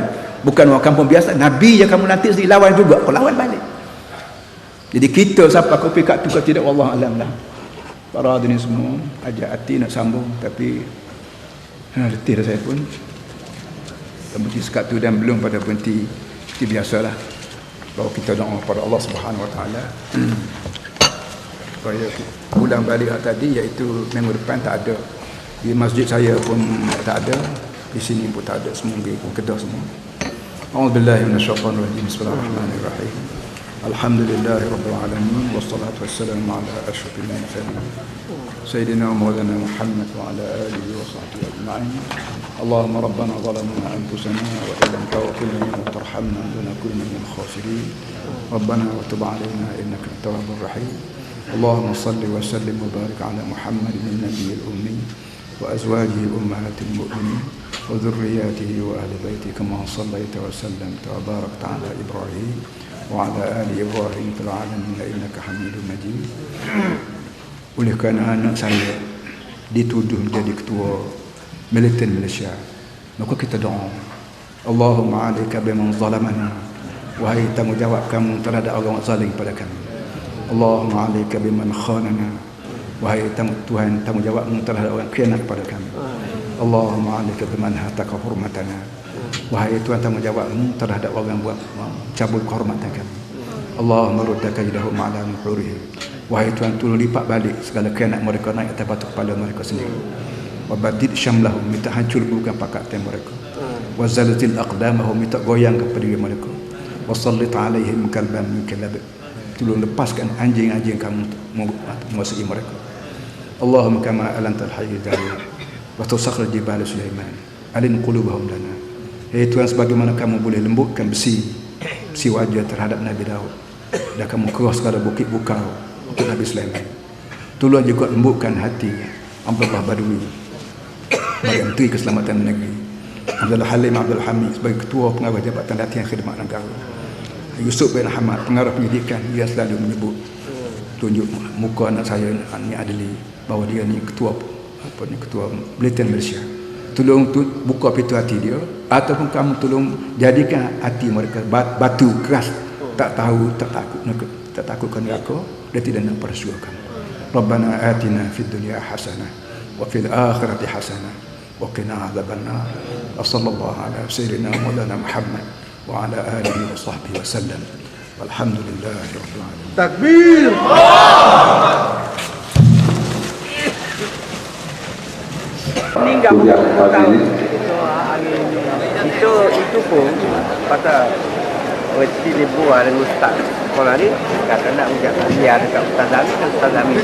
S2: Bukan orang kampung biasa. Nabi yang kamu nanti sendiri lawan juga. Kau lawan balik. Jadi kita siapa kau pergi kat tu kau tidak, wallah alam lah. Para hadirin semua, ajak hati nak sambung. Tapi letih dah saya pun. Berhenti sekat tu dan belum pada berhenti. Itu biasalah. Kalau kita doa kepada Allah Subhanahu Wa Taala. Supaya ulang balik tadi, iaitu minggu depan tak ada. Di masjid saya pun tak ada. Di sini pun tak ada. Semua pun Kedah semua. A'udzubillahi minasyaitonir rajim. Bismillahirrahmanirrahim. Alhamdulillahi rabbil alamin wassalatu wassalamu ala asyrafil mursalin sayyidina wa maulana Muhammad wa ala alihi wa sahbihi ajma'in. Allahumma rabbana zalamna anfusana wa illam taghfir lana wa tarhamna lanakunanna minal khasirin. Rabbana wa tub 'alaina innaka at-tawwabur rahim. Allahumma salli wa sallim wa barik ala Muhammadin an-nabiyil ummi wa azwajihi ummahatil mu'minin wa dhurriyyatihi wa ahli baitihi kama sallaita wa sallamta wa barakta ala Ibrahim وعلى آل إبراهيم في العالمين إنك حميد مجيد. Oleh kerana anak saya dituduh menjadi ketua militan Malaysia, maka kita doa, Allahumma alaika biman zalamana, wahai tanggungjawab kamu terhadap orang zalim pada kami. Allahumma alaika biman khanana, wahai Tuhan tanggungjawabmu terhadap orang khianat pada kami. Allahumma alaika biman hataka hurmatana, wahai Tuhan tanggungjawabmu terhadap orang buat cabul kehormatan kami. Allahumma rudda kaidahum ala nuhurihim, wahai Tuhan tolong lipat balik segala khianat mereka naik atas batu kepala mereka sendiri. Wa badid syamlahum, minta hancur bukan pakatan mereka. Wa zalzil aqdamahum, minta goyang kepada diri mereka. Wa sallit alaihim kalban min kalab, tolong lepaskan anjing-anjing kamu menguasai mereka. Allahumma kama alantal hayy Daud wa tusakhir jibal Sulaiman alin qulubahum lana. Tuhan, sebagaimana kamu boleh lembutkan besi wajah terhadap Nabi Daud, dan kamu keraskan bukit bukau untuk Nabi Sulaiman, tolong juga lembutkan hati Abdullah Badui sebagai Menteri Keselamatan Negeri, Abdullah Halim Abdul Hamid sebagai Ketua Pengarah Jabatan Latihan Khidmat Negara, Yusuf bin Ahmad Pengarah Penyidikan. Dia selalu menyebut, tunjuk muka anak saya ni Adli, bahawa dia ni ketua Militan Malaysia. Tolong buka pintu hati dia, ataupun kamu tolong jadikan hati mereka batu keras, tak tahu, tak takutkan neraka, dia tidak nak pada syurga kamu. Rabbana atina fid dunya hasanah wa fil akhirati hasanah wa qina adzabannar. Sallallahu ala sayyidina maulana Muhammad wa ala alihi wa sahbihi wa sallam. Walhamdulillahi rabbil alamin.
S3: Takbir. Meninggal tahun itu pun pada waktu liburan dengan ustaz sekolah ni kata nak ujak dia dekat ustaz Amin dan ustaz Amin.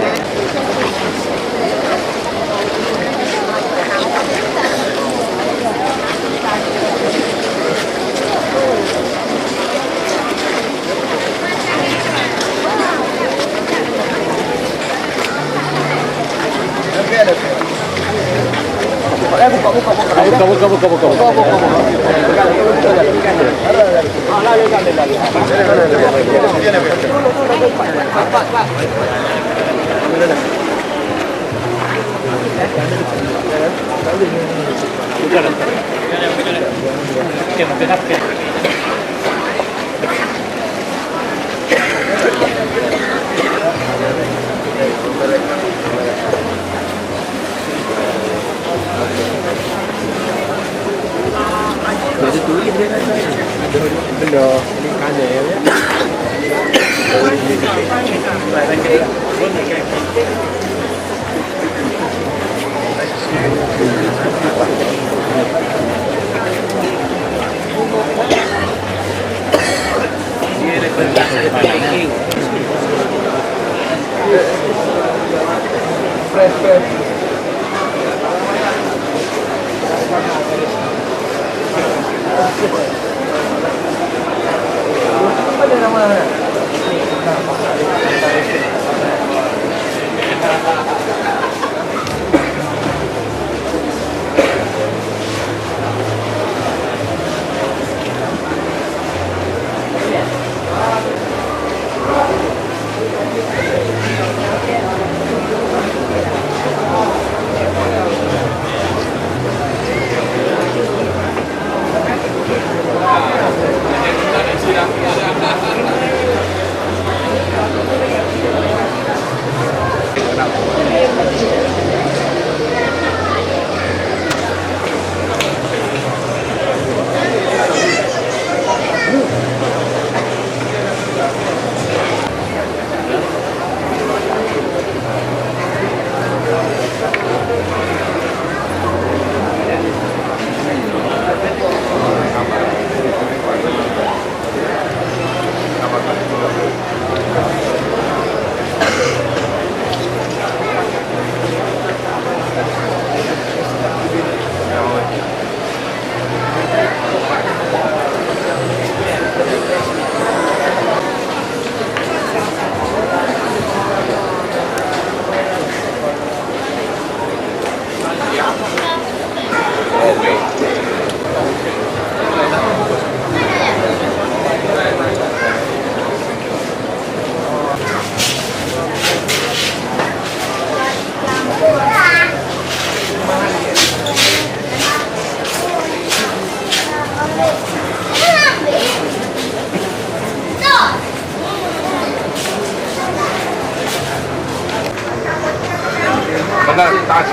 S4: 那达成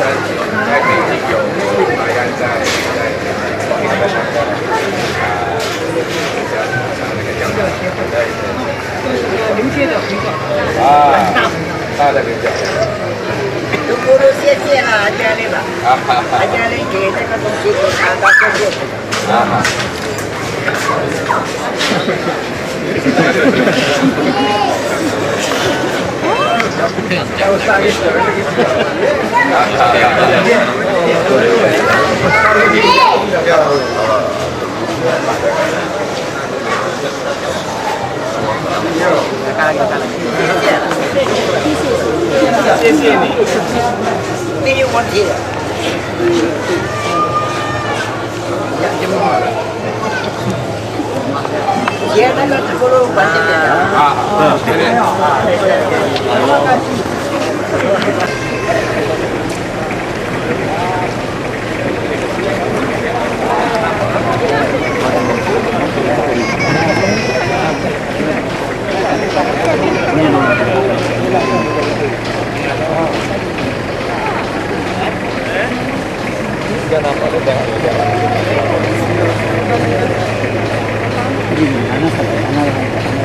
S4: 台北已经有马洋在广义的上面那个讲的他的领导。
S3: Guru sia-sia lah ajar ni lah. Ajar ni kita kan mesti ada kerja.
S4: Jauh sekali. Sia-sia ni. Ini wanti. Ya jemur. Dia nak guru bantu dia. Terima kasih.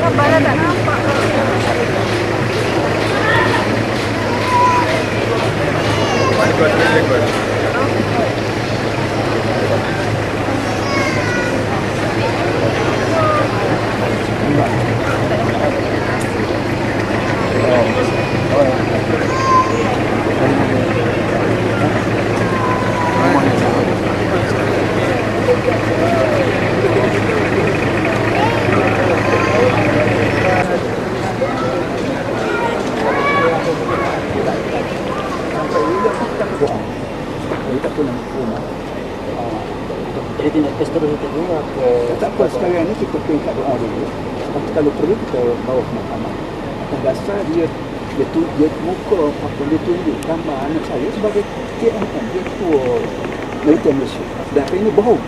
S5: Kepala tak nampak.
S6: Jadi tidak test terus itu juga ke... Tak apa, sekarang ni kita peringkat doa dulu. Nanti kalau perlu kita bawa ke mahkamah. Atas dasar dia muka apa dia tunjuk gambar anak saya sebagai KMM, dia tua Malaysia. Sedangkan ini bohong.